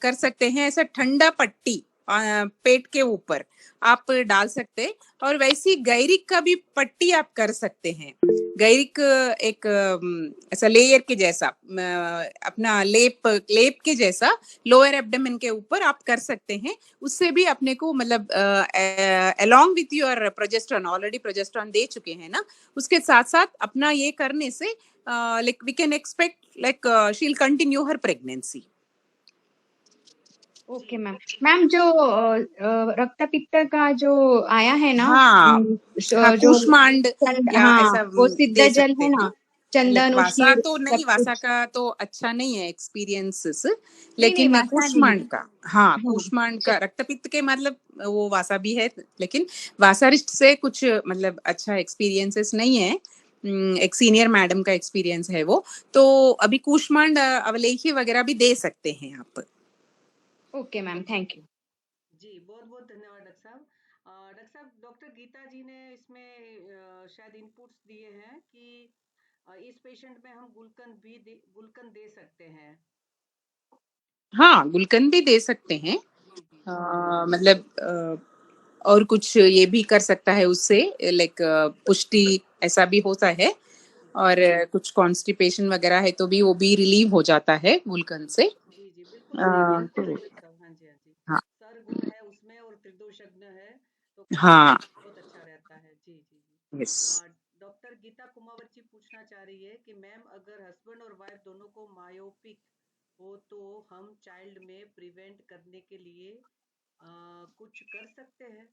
कर सकते हैं। ऐसा ठंडा पट्टी पेट के ऊपर आप डाल सकते हैं और वैसी गैरिक का भी पट्टी आप कर सकते हैं। गैरिक एक ऐसा लेयर के जैसा अपना लेप के जैसा लोअर एब्डोमेन के ऊपर आप कर सकते हैं। उससे भी अपने को मतलब along with your progesterone, already progesterone दे चुके हैं ना, उसके साथ साथ अपना ये करने से like we can expect like she will continue her pregnancy. Okay ma'am जो रक्तपित्त का जो आया है ना, हाँ, जो कूष्मांड या ऐसा वो सिद्ध जल है ना, चंदन वासा तो नहीं, वासा का तो अच्छा नहीं है एक्सपीरियंसेस, लेकिन कूष्मांड का, हाँ कूष्मांड का रक्तपित्त के मतलब वो वासा भी है, लेकिन वासारिष्ट से कुछ मतलब अच्छा एक्सपीरियंसेस नहीं है। एक सीनियर मैडम का एक्सपीरियंस है वो, तो अभी कूष्मांड अवलेही वगैरह भी दे सकते हैं आप। ओके मैम, थैंक यू जी, बहुत बहुत धन्यवाद डॉक्टर साहब। डॉक्टर साहब, डॉक्टर गीता जी ने इसमें शायद इनपुट्स दिए हैं कि इस पेशेंट में हम गुलकंद दे सकते हैं। हाँ, गुलकंद भी दे सकते हैं, मतलब और कुछ ये भी कर सकता है उससे, लाइक पुष्टि ऐसा भी होता है, और कुछ कॉन्स्टिपेशन वगैरह है तो भी वो भी रिलीव हो जाता है गुलकंद से। जी जी बिल्कुल, हाँ जी हाँ जी, हाँ, सरगुण है उसमें और त्रिदोषज्ञ है तो हाँ, बहुत अच्छा रहता है। जी जी जी, यस। डॉक्टर गीता कुमावत जी पूछना चाह रही है कि मैम अगर हस्बैंड और वाइफ दोनों को मायोपिक हो तो हम चाइल्ड में प्रिवेंट करने के लिए कुछ कर सकते हैं?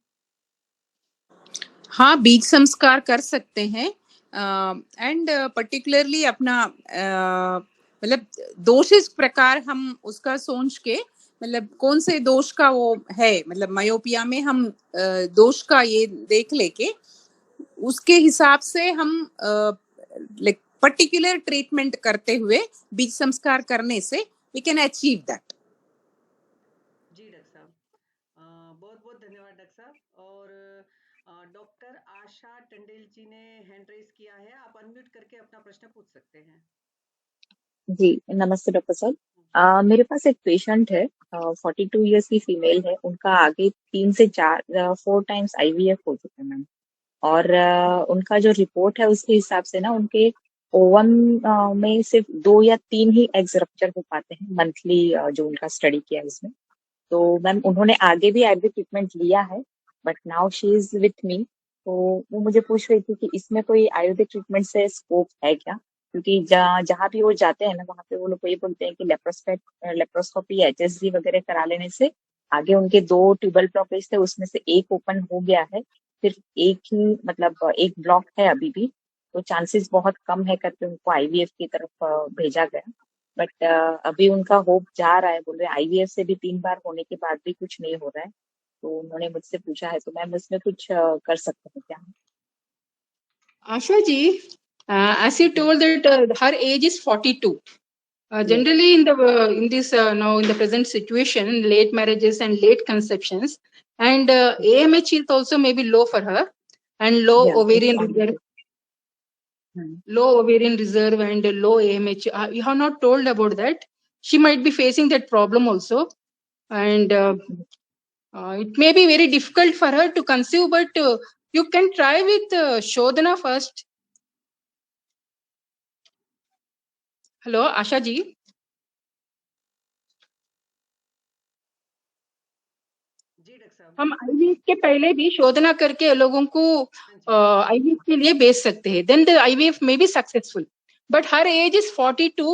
हाँ, बीज संस्कार कर सकते हैं एंड पर्टिकुलरली अपना मतलब दोष इस प्रकार हम उसका सोच के मतलब कौन से दोष का वो है, मतलब मायोपिया में हम दोष का ये देख लेके उसके हिसाब से हम लाइक पर्टिकुलर ट्रीटमेंट करते हुए बीज संस्कार करने से वी कैन अचीव दैट। जी डॉक्टर साहब, बहुत बहुत धन्यवाद डॉक्टर साहब। और डॉक्टर आशा टंडेल जी ने हैंड रेज किया है, आप अनम्यूट करके अपना प्रश्न पूछ सकते हैं। जी नमस्ते डॉक्टर साहब। मेरे पास एक पेशेंट है, 42 इयर्स की फीमेल है। उनका आगे 3 से 4 टाइम्स IVF हो चुका है मैम। और उनका जो रिपोर्ट है उसके हिसाब से ना उनके ओवम में सिर्फ 2 या 3 ही एग्स रप्चर हो पाते हैं मंथली, जो उनका स्टडी किया है उसमें। तो मैम उन्होंने आगे भी IVF ट्रीटमेंट लिया है, but now she is with me. तो वो मुझे पूछ रही थी कि इसमें कोई आयुर्वेदिक ट्रीटमेंट से स्कोप है क्या, क्योंकि जहाँ भी वो जाते हैं ना वहाँ पे वो लोग ये बोलते हैं कि लेप्रोस्कोपी HSG वगैरह करा लेने से आगे उनके 2 ट्यूबल ब्लॉकेज थे, उसमें से एक ओपन हो गया है, सिर्फ एक ही मतलब एक ब्लॉक है अभी भी, तो चांसेस बहुत कम है करके उनको IVF की तरफ भेजा गया। बट अभी उनका होप जा रहा है, बोल रहे IVF से भी 3 बार होने के बाद भी कुछ नहीं हो रहा है। तो उन्होंने मुझसे पूछा है, तो मैम इसमें कुछ कर सकते हैं क्या? Asha ji, as you told that her age is 42. Generally, in this now in the present situation, late marriages and late conceptions, and AMH is also maybe low for her, and low Yeah, ovarian it's reserve, Hmm. low ovarian reserve and low AMH. You have not told about that. She might be facing that problem also, and it may be very difficult for her to conceive. But you can try with Shodhana first. Hello, Asha ji. Ji doctor साहब, हम IVF के पहले भी शोधना करके लोगों को IVF के लिए भेज सकते हैं, then the IVF may be successful, but her age is 42,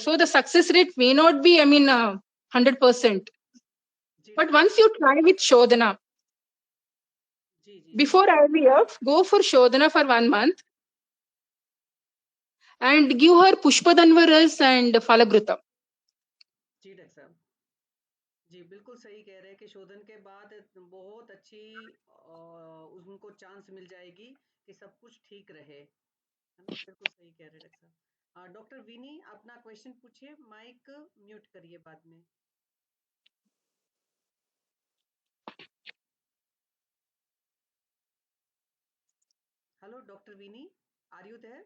so the success rate may not be 100%. But once you try with Shodhana, before IVF, go for Shodhana for 1 month and give her Pushpadhanvaras and Falagrutam. जी doctor साहब, जी बिल्कुल सही कह रहे हैं कि शोधन के बाद बहुत अच्छी उनको चांस मिल जाएगी कि सब कुछ ठीक रहे, है ना? बिल्कुल सही कह रहे हैं डॉक्टर साहब। डॉक्टर विनी अपना क्वेश्चन पूछिए, माइक म्यूट करिए बाद में। Hello doctor Vini, are you there?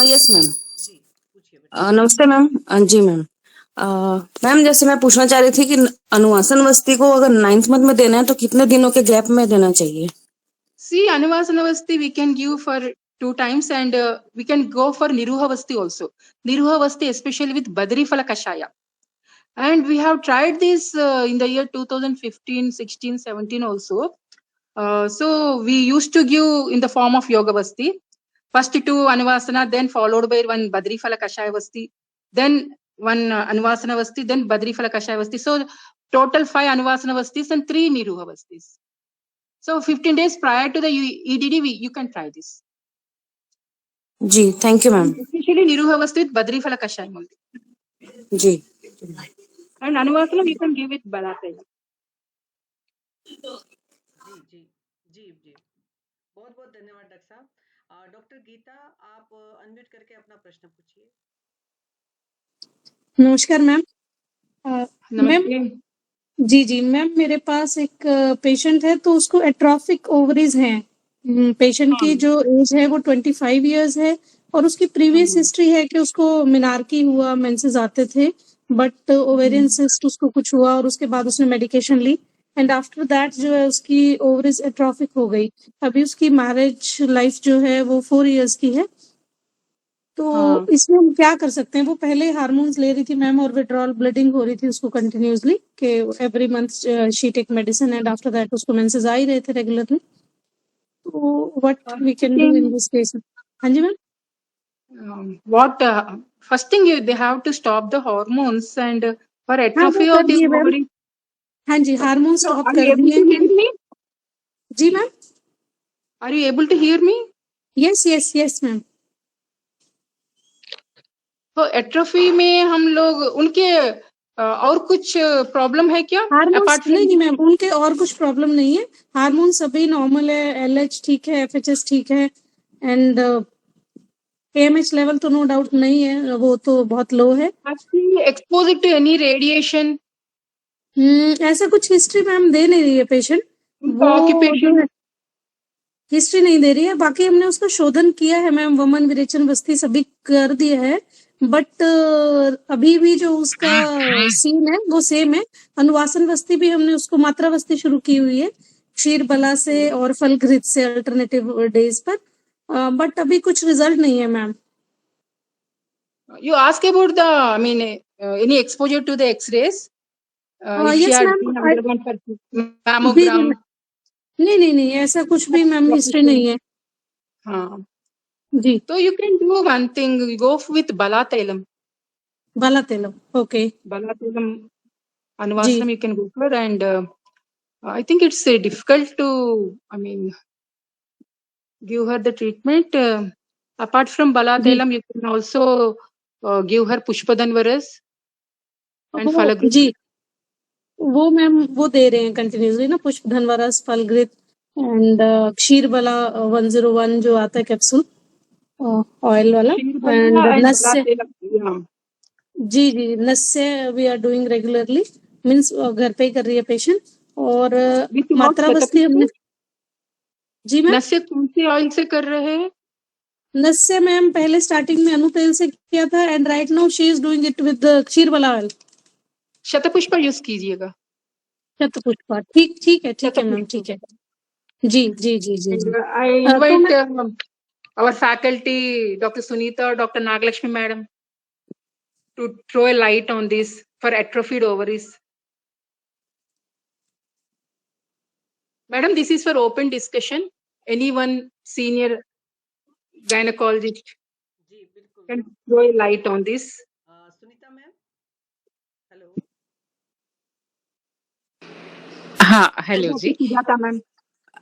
Yes ma'am. जी पूछिए बेटा। नमस्ते मैम। जी मैम। मैम जैसे मैं पूछना चाह रही थी कि अनुवासन वस्ती को अगर 9th मंथ में देना है तो कितने दिनों के गैप में देना चाहिए? See, Anuvasana we can give for 2 times, and we can go for Niruha Vasti also. Niruha Vasti, especially with Badri Phala Kashaya. And we have tried this in the year 2015, 16, 17 also. So we used to give in the form of Yoga Vasti. First 2 Anuvasana, then followed by 1 Badri Phala Kashaya Vasti, then 1 Anuvasana Vasti, then Badri Phala Kashaya Vasti. So total 5 Anuvasana Vastis and 3 Niruha Vastis. So 15 days prior to the EDD, you can try this. जी thank you ma'am. Especially Niruha Vasti with Badri Phala Kashaya only. जी And Anuvasana you can give with Balataya. जी जी जी जी, बहुत बहुत धन्यवाद doctor साहब। डॉक्टर गीता आप अनम्यूट करके अपना प्रश्न पूछिए। नमस्कार मैम। मैम जी मैम, मेरे पास एक पेशेंट है तो उसको एट्रोफिक ओवरीज हैं। पेशेंट की जो एज है वो 25 इयर्स है और उसकी प्रीवियस हिस्ट्री है कि उसको मिनार्की हुआ, मेंसेस आते थे, बट ओवेरियन सिस्ट उसको कुछ हुआ और उसके बाद उसने मेडिकेशन ली एंड आफ्टर दैट जो है उसकी ओवरीज एट्रोफिक हो गई। अभी उसकी मैरिज लाइफ जो है वो 4 इयर्स की है, तो इसमें हम क्या कर सकते हैं? वो पहले हार्मोन्स ले रही थी मैम और विड्रॉल ब्लीडिंग हो रही थी उसको कंटिन्यूअसली कि every month she take medicine and after that उसको मेंसेस आ ही रहे थे रेगुलरली। तो what we can do in this case? हाँ जी ma'am. First thing they have to stop the hormones and for हाँ atrophy वो of कर the दिए मैम. ovary. हाँ जी, hormone So stop are you कर able दिए to हैं. hear me? जी ma'am. Are you able to hear me? yes ma'am. तो एट्रोफी में हम लोग उनके और कुछ प्रॉब्लम है क्या हार्मोन्स अपार्ट फ्रॉम? नहीं मैम, उनके और कुछ प्रॉब्लम नहीं है. हार्मोन सभी नॉर्मल है, LH ठीक है, FHS ठीक है, एंड AMH लेवल तो नो डाउट नहीं है, वो तो बहुत लो है. Expose to any radiation? ऐसा कुछ हिस्ट्री मैम दे नहीं रही है पेशेंट. वो ऑक्यूपेशन हिस्ट्री नहीं दे रही है. बाकी हमने उसका शोधन किया है मैम, वमन विरेचन वस्ती सभी कर दिया है, बट अभी भी जो उसका सीन है वो सेम है. अनुवासन वस्ती भी हमने उसको मात्रा वस्ती शुरू की हुई है क्षीर बला से और फल घृत से अल्टरनेटिव डेज पर, बट अभी कुछ रिजल्ट नहीं है ma'am. You ask about the, I mean, any exposure to the X-rays? If she yes had ma'am. undergone for mammogram. नहीं ऐसा कुछ भी मैम हिस्ट्री नहीं है. हाँ जी. तो you can do one thing, go with Balatailam. Balatailam, okay. Balatailam Anuvasam you can go for, and I think it's difficult to, I mean, give her the treatment. Apart from Balatailam, you can also give her Pushpadanvaras and Falagrit. जी वो ma'am वो दे रहे हैं continuously ना, पुष्प धनवरस, फलग्रित and क्षीर बला 101 जो आता है कैप्सूल ऑयल वाला, एंड नस से जी नस से we are doing regularly, means घर पे ही कर रही है पेशेंट. और मात्रा बस्ती हमने जी मैम. नस से कौन से ऑयल से कर रहे हैं? नस से मैम पहले स्टार्टिंग में अनुतेल से किया था, and right now she is doing it with Ksheer Bala oil. शतपुष्पा use कीजिएगा. शतपुष्पा ठीक है मैम, ठीक है. जी. I invite our faculty, Dr. Sunita or Dr. Nagalakshmi madam, to throw a light on this for atrophied ovaries. Madam, this is for open discussion. Anyone senior gynecologist can throw a light on this. Sunita ma'am, hello. हाँ hello जी. Ma'am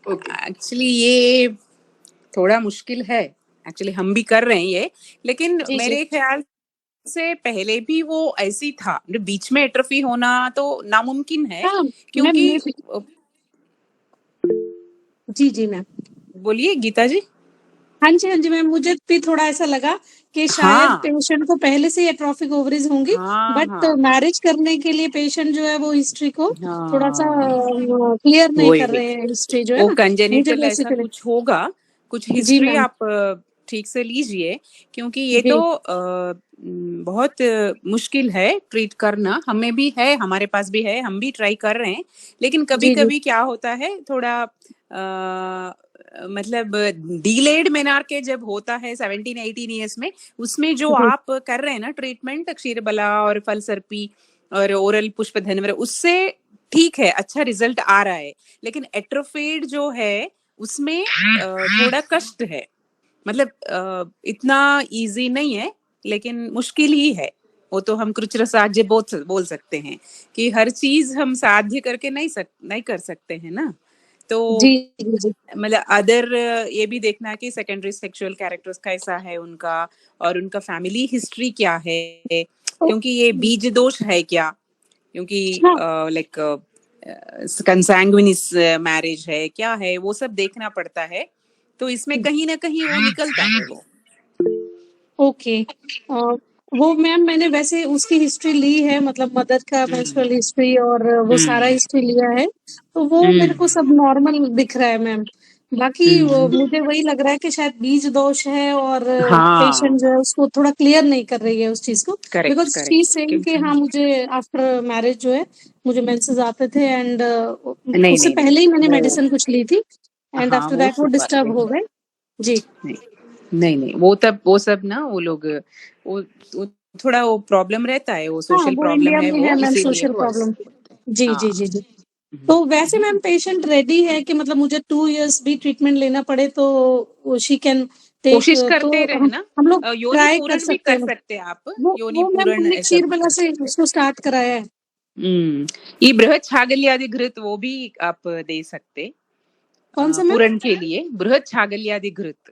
actually ये थोड़ा मुश्किल है, actually हम भी कर रहे हैं ये, लेकिन मेरे ख्याल से पहले भी वो ऐसी था. बीच में एट्रोफी होना तो नामुमकिन है, क्योंकि जी मैम. बोलिए गीता जी. हाँ जी मैम, मुझे भी थोड़ा ऐसा लगा कि शायद पेशेंट को पहले से एट्रोफिक ओवरीज होंगी, बट मैरिज करने के लिए पेशेंट जो है वो हिस्ट्री को थोड़ा सा क्लियर नहीं कर रहे हैं. हिस्ट्री जो है वो कंजेनिटल ऐसा कुछ होगा, कुछ हिस्ट्री आप ठीक से लीजिए, क्योंकि ये तो बहुत मुश्किल है ट्रीट करना. हमें भी है, हमारे पास भी है, हम भी ट्राई कर रहे हैं, लेकिन कभी कभी क्या होता है थोड़ा मतलब डिलेड मेनार्के जब होता है 17-18 ईयर्स में, उसमें जो आप कर रहे हैं ना ट्रीटमेंट क्षीरबला और फलसर्पी और ओरल पुष्प धनवर, उससे ठीक है, अच्छा रिजल्ट आ रहा है. लेकिन एट्रोफिड जो है उसमें थोड़ा कष्ट है, मतलब इतना इजी नहीं है, लेकिन मुश्किल ही है. वो तो हम कृच्र साध्य बोल सकते हैं कि हर चीज हम साध्य करके नहीं कर सकते हैं ना. तो मतलब अदर ये भी देखना कि सेकेंडरी सेक्सुअल कैरेक्टर्स कैसा है उनका, और उनका फैमिली हिस्ट्री क्या है, क्योंकि ये बीज दोष है क्या, क्योंकि लाइक कंसैंग्विनिस मैरिज है क्या है, वो सब देखना पड़ता है. तो इसमें कहीं ना कहीं वो निकलता है वो. ओके. वो मैम मैंने वैसे उसकी हिस्ट्री ली है, मतलब मदर का मेंस्ट्रुअल हिस्ट्री और वो सारा हिस्ट्री लिया है, तो वो मेरे को सब नॉर्मल दिख रहा है मैम. बाकी मुझे वही लग रहा है कि शायद बीज दोष है, और पेशेंट जो है उसको थोड़ा क्लियर नहीं कर रही है उस चीज को, बिकॉज शी सेइंग कि हाँ मुझे आफ्टर मैरिज जो है मुझे मेंसेस आते थे, एंड उससे पहले ही मैंने मेडिसिन कुछ ली थी, एंड आफ्टर दैट वो डिस्टर्ब हो गए. जी नहीं वो सब ना वो लोग वो थोड़ा वो प्रॉब्लम रहता है, वो सोशल प्रॉब्लम है, वो सोशल प्रॉब्लम. जी. तो वैसे मैम पेशेंट रेडी है कि मतलब मुझे 2 इयर्स भी ट्रीटमेंट लेना पड़े तो शी कैन टेक, कोशिश तो करते रहना। हम लोग योनि ट्राई कर पूरण भी सकते कर हैं। सकते हैं आप, योनि वो मैम पूरण हमने ऐसा भी क्षीरबला कर से सकते उसको स्टार्ट कराया है। हैं। ये बृहद छागल्यादि घृत वो भी आप दे सकते, कौन सा मैम? पूरण के लिए बृहद छागल्यादि घृत,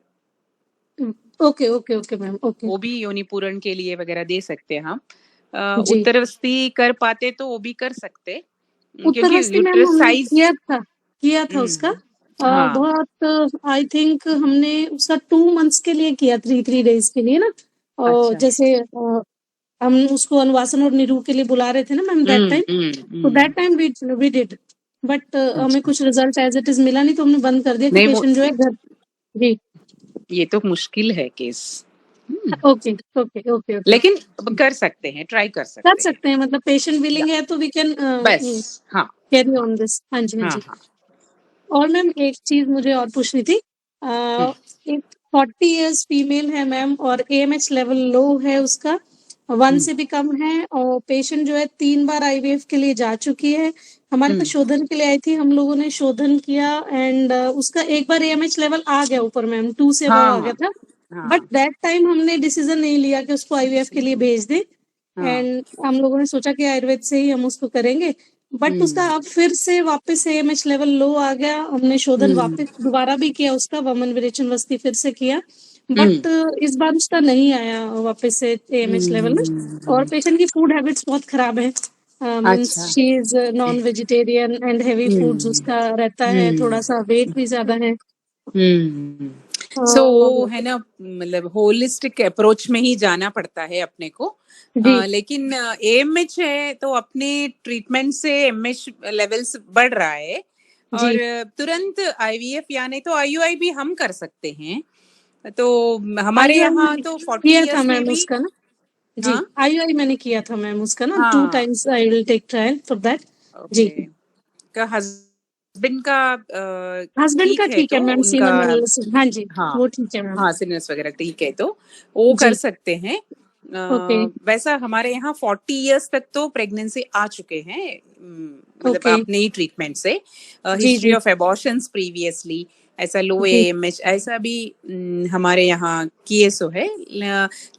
okay okay okay ma'am, okay वो भी योनि पूरण के लिए वगैरह दे सकते हैं हम। जी। उत्तरवस्ती कर पाते तो वो भी कर सकते, क्योंकि उत्तरवस्ती मैम यूट्रस हमने साइज। किया था उसका हाँ बहुत, आई थिंक हमने उसका 2 मंथ्स के लिए किया, 3 डेज के लिए ना। और अच्छा। जैसे हम उसको अनुवासन और निरू के लिए बुला रहे थे ना मैम दैट टाइम, तो that time we did, but हमें कुछ रिजल्ट एज इट इज मिला नहीं, तो हमने बंद कर दिया कि नहीं वो पेशेंट जो है घर। जी ये तो मुश्किल है case. Okay okay okay okay, लेकिन कर सकते हैं, ट्राई कर कर सकते हैं। सकते हैं, मतलब पेशेंट विलिंग है तो वी कैन बस हाँ कैरी ऑन दिस। हाँ जी हाँ हाँ जी। हाँ। और मैम एक चीज मुझे और पूछनी थी, एक 40 इयर्स फीमेल है मैम और AMH लेवल लो है उसका, 1 से भी कम है, और पेशेंट जो है 3 बार IVF के लिए जा चुकी है, हमारे पास शोधन के लिए आई थी, हम लोगों ने शोधन किया एंड उसका एक बार AMH लेवल आ गया ऊपर मैम, 2 से अबव हाँ आ गया था, हाँ बट दैट टाइम हमने डिसीजन नहीं लिया कि उसको IVF के लिए भेज दें, हाँ। एंड हम लोगों ने सोचा कि आयुर्वेद से ही हम उसको करेंगे, बट उसका अब फिर से वापस से AMH लेवल लो आ गया, हमने शोधन वापस दोबारा भी किया उसका, वमन विरेचन वस्ती फिर से किया, बट इस बार उसका नहीं आया वापस से AMH लेवल में, और पेशेंट की फूड हैबिट्स बहुत खराब है, मीन्स अच्छा। She is non vegetarian and heavy foods उसका रहता है, थोड़ा सा वेट भी ज्यादा है। सो वो और है ना, मतलब होलिस्टिक अप्रोच में ही जाना पड़ता है अपने को। जी लेकिन AMH है तो अपने ट्रीटमेंट से MH लेवल्स बढ़ रहा है, और जी तुरंत IVF या नहीं तो IUI भी हम कर सकते हैं। तो हमारे IUI यहाँ मैंने तो 40 किया था इयर्स में मैम भी। उसका ना, जी हाँ IUI मैंने किया था मैम उसका ना, 2 हाँ times I will take trial for that. जी ओके। का हस्बैंड का हस्बैंड का ठीक है ठीक तो है मैम, उनका। सीमन एनालिसिस, हाँ जी हाँ वो ठीक है मैम। हाँ सिनस वगैरह ठीक है तो वो कर जी सकते हैं। ओके वैसा हमारे यहाँ 40 इयर्स तक तो प्रेगनेंसी आ चुके हैं, मतलब ओके अपने ही ट्रीटमेंट से। जी हिस्ट्री जी ऑफ एबॉर्शंस प्रीवियसली ऐसा लो जी AMH ऐसा भी हमारे यहाँ किए सो है।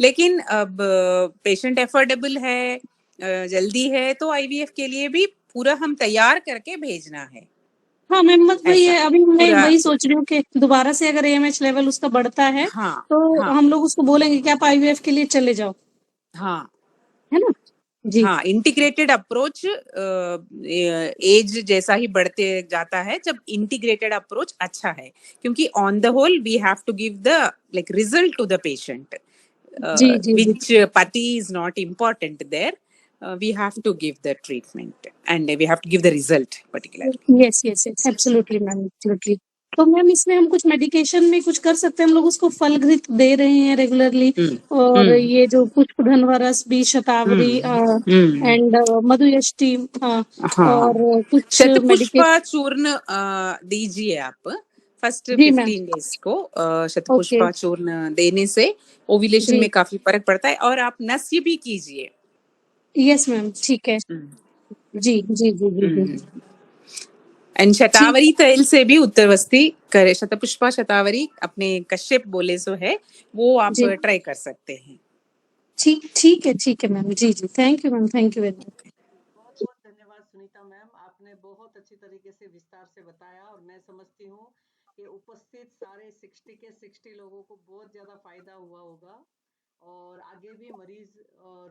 लेकिन अब पेशेंट एफोर्डेबल है, जल्दी है तो IVF के लिए भी पूरा हम तैयार करके भेजना है। हाँ मैम, बस वही ऐसा है, अभी मैं पूरा। वही सोच रही हूँ कि दोबारा से अगर AMH लेवल उसका बढ़ता है हाँ तो हाँ हम लोग उसको बोलेंगे कि आप IVF के लिए चले जाओ, हाँ है ना। जी हाँ। इंटीग्रेटेड अप्रोच एज जैसा ही बढ़ते जाता है, जब इंटीग्रेटेड अप्रोच अच्छा है, क्योंकि on the whole we have to give the like result to the patient, जी जी जी which pati is not important there. We have to give the treatment and we have to give the result particularly. Yes yes yes absolutely ma'am, absolutely. तो ma'am इसमें हम कुछ medication में कुछ कर सकते हैं, हम लोग उसको फलघृत दे रहे हैं रेगुलरली, और हम्म ये जो पुष्पधनवा रस भी, शतावरी हम्म। एंड मधुयष्टि, हाँ और कुछ शतपुष्पा मेडिकेशन। चूर्ण दीजिए आप फर्स्ट जी मैम 15 डेज को। ओके शतपुष्पा चूर्ण देने से ओव्यूलेशन जी में काफी फर्क पड़ता है, और आप नस्य भी कीजिए। यस मैम ठीक है, जी जी जी जी जी एंड ठीक शतावरी तैल से भी उत्तरवस्ती करे, शतपुष्पा शतावरी अपने कश्यप बोले सो है, वो आप जी ट्राई कर सकते हैं। ठीक है मैम, जी जी thank you ma'am, thank you very much. बहुत बहुत धन्यवाद सुनीता मैम, आपने बहुत अच्छी तरीके से विस्तार से बताया, और मैं समझती हूँ कि उपस्थित सारे 60 के 60 लोगों को बहुत ज्यादा फायदा हुआ होगा, और आगे भी मरीज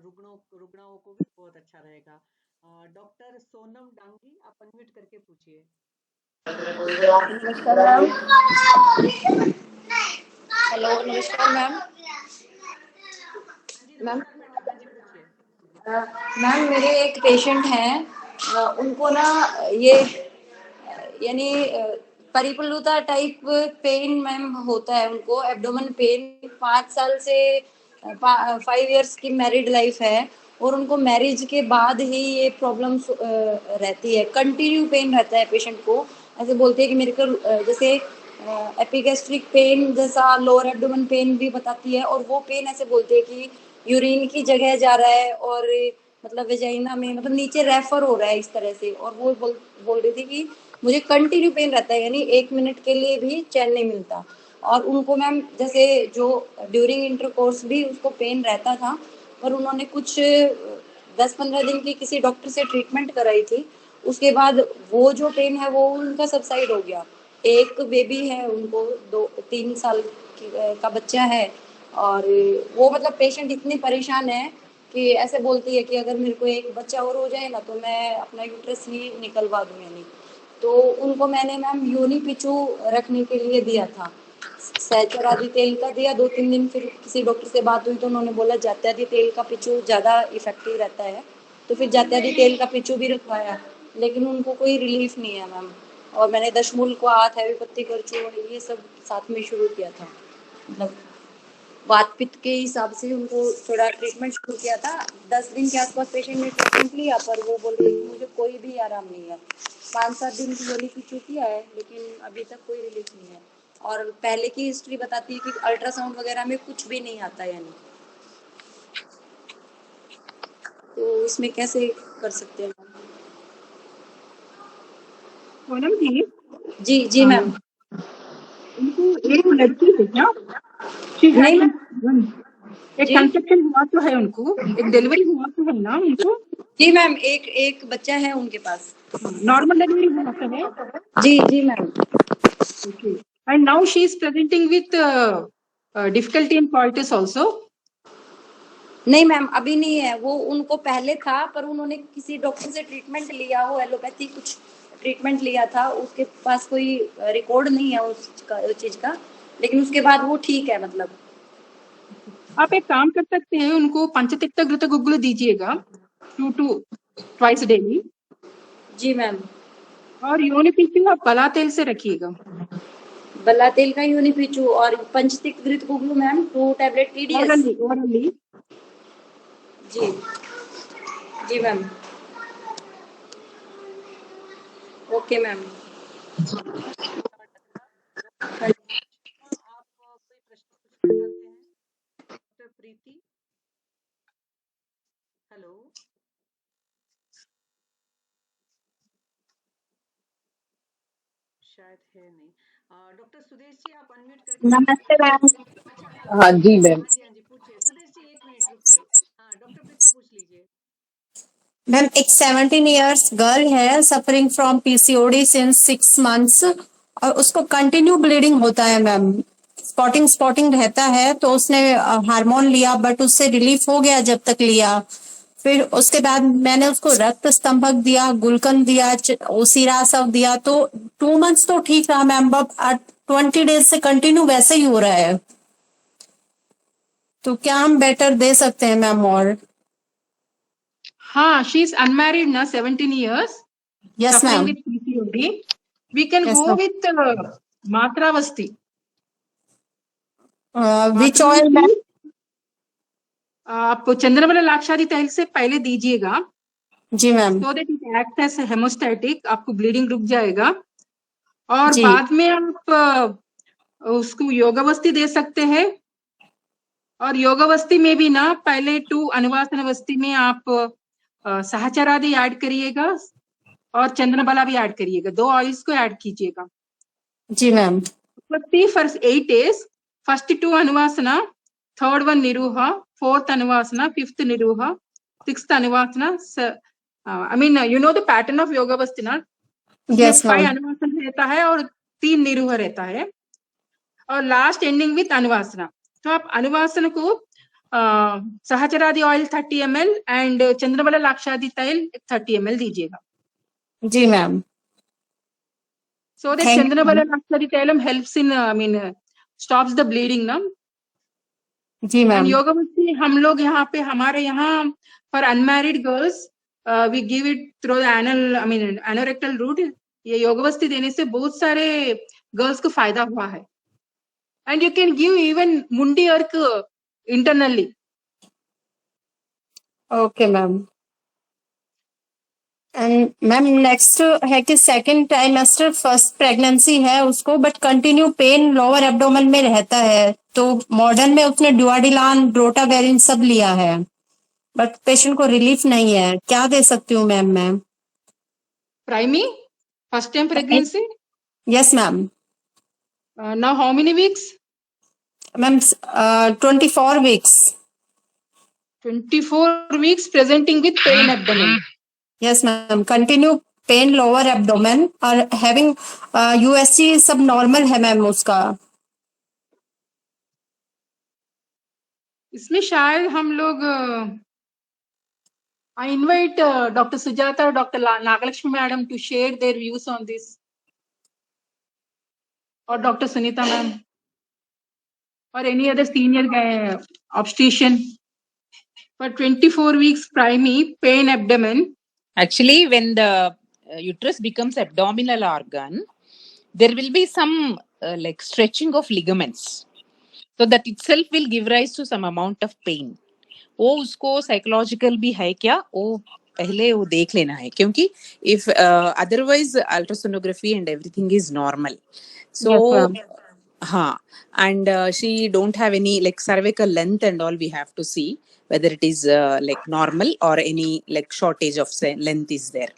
रुग्णाओं को भी बहुत अच्छा रहेगा। डॉक्टर सोनम डांगी, आप अनम्यूट करके पूछिए। नमस्कार मैम। हेलो नमस्कार मैम। हाँ जी मैम नमस्कार मैडम, हाँ जी पूछिए। मैम मेरे एक पेशेंट हैं, उनको ना ये यानी परिप्लुता टाइप पेन मैम होता है उनको, एब्डोमेन पेन, 5 साल से 5 इयर्स की मैरिड लाइफ है, और उनको मैरिज के बाद ही ये प्रॉब्लम्स रहती है, कंटिन्यू पेन रहता है पेशेंट को। ऐसे बोलते हैं कि मेरे को जैसे एपिगैस्ट्रिक पेन जैसा लोअर एब्डोमेन पेन भी बताती है, और वो पेन ऐसे बोलते हैं कि यूरिन की जगह जा रहा है, और मतलब वेजाइना में, मतलब नीचे रेफर हो रहा है इस तरह से। और वो बोल रही थी कि मुझे कंटिन्यू पेन रहता है, यानी 1 मिनट के लिए भी चैन नहीं मिलता। और उनको मैम जैसे जो ड्यूरिंग इंटरकोर्स भी उसको पेन रहता था, पर उन्होंने कुछ 10-15 दिन की किसी डॉक्टर से ट्रीटमेंट कराई थी, उसके बाद वो जो पेन है वो उनका सबसाइड हो गया। एक बेबी है उनको, 2-3 साल का बच्चा है। और वो मतलब पेशेंट इतनी परेशान है कि ऐसे बोलती है कि अगर मेरे को एक बच्चा और हो जाए ना तो मैं अपना यूट्रस ही निकलवा दूँ यानी। तो उनको मैंने मैम योनि पिचू रखने के लिए दिया था, सहचरादि तेल का दिया 2-3 दिन। फिर किसी डॉक्टर से बात हुई तो उन्होंने बोला जात्यादि तेल का पिचू ज़्यादा इफेक्टिव रहता है, तो फिर जात्यादि तेल का पिचू भी रखवाया, लेकिन उनको कोई रिलीफ नहीं है मैम। और मैंने दशमूल को हाथ हैवी पत्ती करचूड़ ये सब साथ में शुरू किया था, मतलब वात पित्त के हिसाब से उनको थोड़ा ट्रीटमेंट शुरू किया था। 10 दिन के आसपास पेशेंट ने ट्रीटमेंट लिया, पर वो बोल रही है कि मुझे कोई भी आराम नहीं है। 5-7 दिन की गोली पी चुकी है, लेकिन अभी तक कोई रिलीफ नहीं है। और पहले की हिस्ट्री बताती है कि अल्ट्रासाउंड वगैरह में कुछ भी नहीं आता यानी। तो इसमें कैसे कर सकते हैं पूनम जी, जी? जी मैम। उनको एक लड़की है क्या? She नहीं had मैम। एक जी कंसेप्शन हुआ तो है उनको, एक डिलीवरी हुआ तो है ना उनको? जी मैम, एक बच्चा है उनके पास। नॉर्मल डिलीवरी हुआ तो है? जी जी ma'am. Okay. And now she is presenting with difficulty in coitus also. नहीं मैम अभी नहीं है वो, उनको पहले था, पर उन्होंने किसी डॉक्टर से ट्रीटमेंट लिया हो, एलोपैथी कुछ ट्रीटमेंट लिया था, उसके पास कोई रिकॉर्ड नहीं है उस चीज का, लेकिन उसके बाद वो ठीक है मतलब। आप एक काम कर सकते हैं, उनको पंचतिक्त घृत गुग्गुल दीजिएगा 2 to twice daily। जी मैम। और योनि पिचू आप बला तेल से रखिएगा। बल्ला तेल का योनि पिचू और Panchatikta Ghrita Guggulu ma'am 2 tablet TDS। Orally. जी जी मैम। Okay ma'am. आप कोई प्रश्न पूछना चाहते हैं? Doctor Preeti, hello. शायद है नहीं। डॉक्टर सुदेश जी आप अनम्यूट करके नमस्ते मैम। अच्छा हाँ जी मैम। हाँ जी पूछिए सुदेश जी, 1 मिनट रुकिए। हाँ डॉक्टर प्रीति पूछ लीजिए। मैम एक 17 इयर्स गर्ल है suffering from PCOD since 6 months और उसको कंटिन्यू ब्लीडिंग होता है मैम, स्पॉटिंग रहता है। तो उसने हार्मोन लिया बट उससे रिलीफ हो गया जब तक लिया। फिर उसके बाद मैंने उसको रक्त स्तंभक दिया, गुलकंद दिया, उसीरासव दिया, तो 2 मंथ्स तो ठीक रहा मैम, बट 20 डेज से कंटिन्यू वैसे ही हो रहा है। तो क्या हम बेटर दे सकते हैं मैम? और हाँ, she is unmarried ना, 17 years, yes suffering ma'am. with PCOD. We can yes go ma'am. with Matravasti. Which oil ma'am? आप चंद्रमला लाक्षादी तेल से पहले दीजिएगा, जी ma'am. so that it acts as haemostatic, आपको ब्लीडिंग रुक जाएगा। और जी बाद में आप उसको योगावस्थी दे सकते हैं। और योगावस्थी में भी ना पहले 2 अनुवासनावस्थी में आप सहचरादि ऐड करिएगा और चंद्रबला भी ऐड करिएगा, 2 ऑयल्स को ऐड कीजिएगा। जी ma'am. for 8 days, first 2 Anuvasana, third one Niruha, 4th Anuvasana, 5th Niruha, 6th Anuvasana. I mean you know the pattern of Yogavasti ना, यस 5 मैम। अनुवासन रहता है और 3 निरूह रहता है और लास्ट एंडिंग विथ अनुवासना। तो आप अनुवासन को Sahacharadi oil 30 ml and Chandrabala Lakshadi tel 30 ml दीजिएगा। जी ma'am. So that thank Chandrabala Lakshari Tailam helps in, stops the bleeding ना। जी And मैम। योगावस्थी हम लोग यहाँ पे हमारे यहाँ for unmarried girls we give it through the anorectal route। ये योगावस्थी देने से बहुत सारे गर्ल्स को फायदा हुआ है। And you can give even मुंडी अर्क internally। Okay ma'am. And ma'am next है कि सेकंड ट्राइमेस्टर फर्स्ट प्रेगनेंसी है उसको, but continue pen lower abdomen में रहता है। तो मॉडर्न में उसने ड्यूआडिलान, रोटावेरिन सब लिया है। बट पेशेंट को रिलीफ नहीं है, क्या दे सकती हूँ मैम मैं? Primary, first time pregnancy. Yes ma'am. Now how many weeks? Ma'am 24 weeks. 24 weeks presenting with pain abdomen. Yes ma'am. Continue pen lower abdomen और हैविंग USG सब नॉर्मल है मैम उसका. इसमें शायद हम लोग I invite Dr. Sujata or Dr. Nagalakshmi madam to share their views on this, or Dr. Sunita ma'am, or any other senior guy, obstetrician. For 24 weeks primary pain abdomen. Actually, when the uterus becomes abdominal organ, there will be some like stretching of ligaments. So that itself will give rise to some amount of pain. वो उसको psychological भी है क्या, वो पहले वो देख लेना है, क्योंकि if otherwise ultrasonography and everything is normal. So हाँ, and she don't have any like cervical length and all. We have to see whether it is like normal or any like shortage of length is there,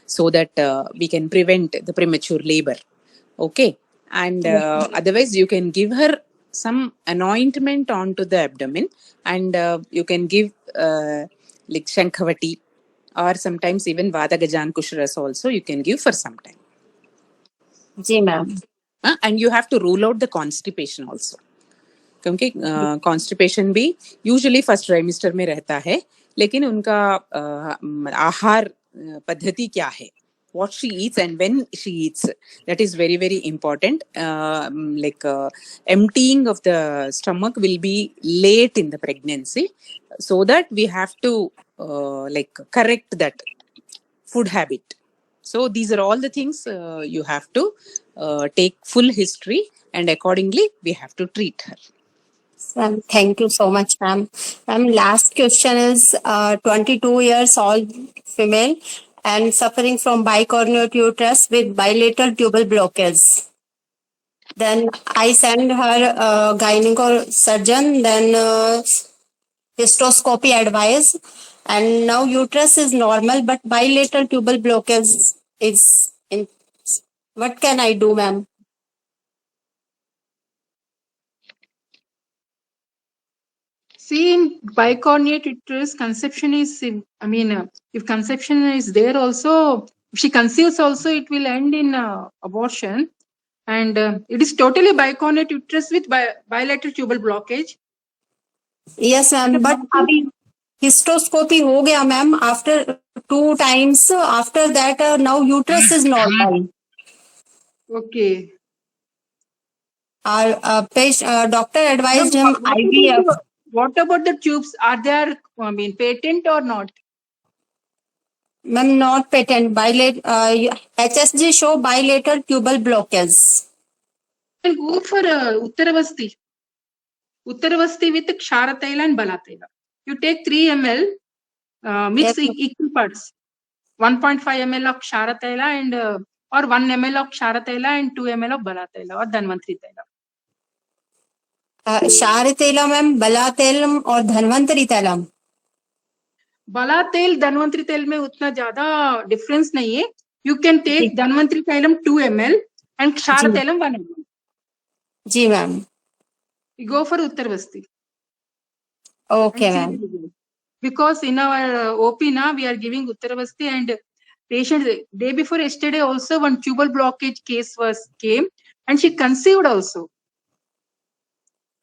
so that we can prevent the premature labor. Okay, and otherwise you can give her some anointment onto the abdomen, and you can give like Shankhavati, or sometimes even Vadagajan Kushras also you can give for some time. जी ma'am. And you have to rule out the constipation also, क्योंकि constipation भी usually first trimester में रहता है, लेकिन उनका आहार पद्धति क्या है, what she eats and when she eats, that is very very important. Emptying of the stomach will be late in the pregnancy, so that we have to correct that food habit. So these are all the things you have to take full history, and accordingly we have to treat her. Ma'am, thank you so much, ma'am. Ma'am, last question is 22 years old female and suffering from bicornuate uterus with bilateral tubal blockage. Then I send her gyneco surgeon, then hysteroscopy advice, and now uterus is normal, but bilateral tubal blockage is in. What can I do, ma'am? See, in bicornuate uterus, conception is, if conception is there also, if she conceives also, it will end in abortion. And it is totally bicornuate uterus with bilateral tubal blockage. Yes, ma'am. But अभी hysteroscopy हो गया, ma'am. After 2 times, after that, now uterus is normal. Okay. Our doctor advised him IVF. What about the tubes? Are they, patent or not? Ma'am, not patent. HSG show bilateral tubal blockage. And go for Uttaravasti. Uttaravasti with Ksharataila and Balataila. You take 3 ml, mix equal parts. 1.5 ml of Ksharataila and or 1 ml of Ksharataila and 2 ml of Balataila or Dhanvantri Taila. क्षार तैलम ma'am, बला तैलम और धन्वंतरी तैलम. बला तेल धन्वंतरी तेल में उतना ज्यादा difference नहीं है. You can take Dhanvantari Tailam 2 ml and Kshara Tailam 1 ml. जी ma'am. You go for Uttarvasti. Okay ma'am. Because in our OP now we are giving Uttarvasti, and patient day before yesterday also one tubal blockage case came and she conceived also.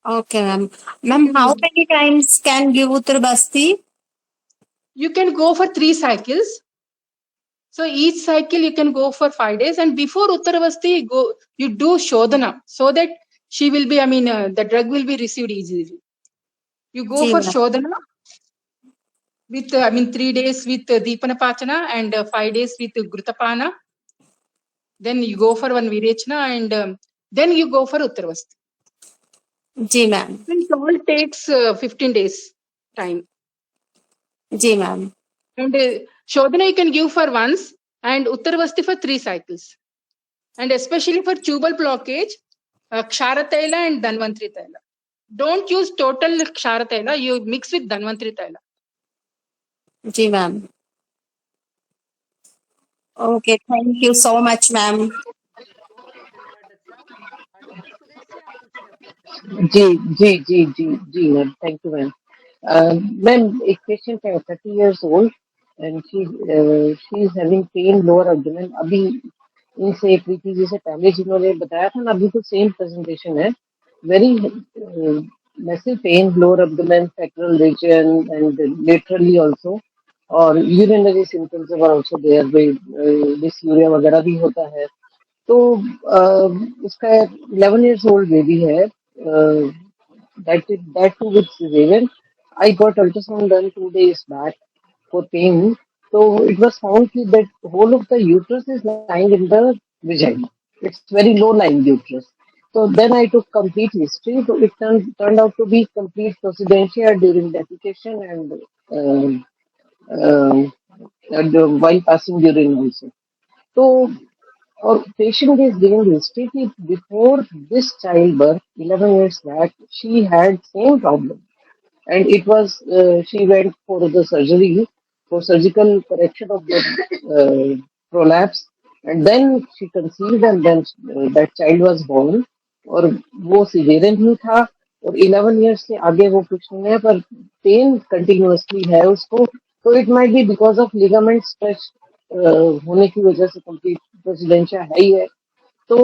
Okay, ma'am. Ma'am, how many times can give Uttarvasti? You can go for 3 cycles. So each cycle you can go for 5 days, and before Uttarvasti you do Shodhana, so that she will be, the drug will be received easily. You go for Shodhana with, 3 days with Deepana Pachana and 5 days with Grutapana. Then you go for one Virechana, and then you go for Uttarvasti. जी ma'am. It all takes 15 days time. जी ma'am. And Shodhana you can give for once, and Uttarvasti for 3 cycles. And especially for tubal blockage, Kshara Taila and Dhanvantri Taila. Don't use total Kshara Taila, you mix with Dhanvantri Taila. जी ma'am. Okay, thank you so much ma'am. धन्यवाद doctor Suresh ji, आप पूछिए अपना प्रश्न। जी ma'am, thank you ma'am. Ma'am, एक patient है 30 years old and she is having pain lower abdomen. अभी इनसे प्रीति जी से पहले जिन्होंने बताया था ना, अभी तो सेम प्रेजेंटेशन है। Very massive pain lower abdomen, sacral region and laterally also, और urinary symptoms are also there, dysuria वगैरह भी होता है। तो इसका 11 years old बेबी है, that too with cesarean. I got ultrasound done 2 days back for pain. So it was found that whole of the uterus is lying in the vagina. It's very low lying uterus. So then I took complete history. So it turned out to be complete presidentia during defecation and while passing urine also. So our patient is giving history कि before this childbirth, 11 years back, she had same problem, and it was she went for the surgery for surgical correction of the prolapse, and then she conceived, and then that child was born. और वो caesarean ही था, और 11 years से आगे वो कुछ नहीं है, पर पेन कंटिन्यूअसली है उसको। तो it might be because of ligament stretch होने की वजह से कंप्लीट प्रेसिडेंशिया है ही है। तो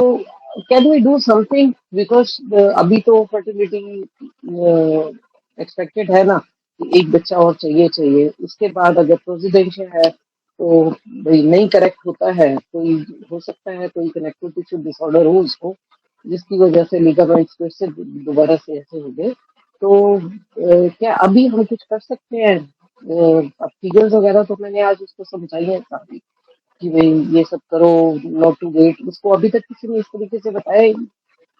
can we do something, because अभी तो फर्टिलिटी एक्सपेक्टेड है ना कि एक बच्चा और चाहिए चाहिए। उसके बाद अगर प्रेसिडेंशिया है तो भाई नहीं करेक्ट होता है, कोई हो सकता है कोई कनेक्टिव टिश्यू डिसऑर्डर हो उसको, जिसकी वजह से लिगामेंट्स फिर से दोबारा से ऐसे हो गए। तो क्या अभी हम कुछ कर सकते हैं? अब फिगर्स वगैरह तो मैंने आज उसको समझाई है काफी कि भाई ये सब करो, नॉट टू वेट। उसको अभी तक किसी ने इस तरीके से बताया ही नहीं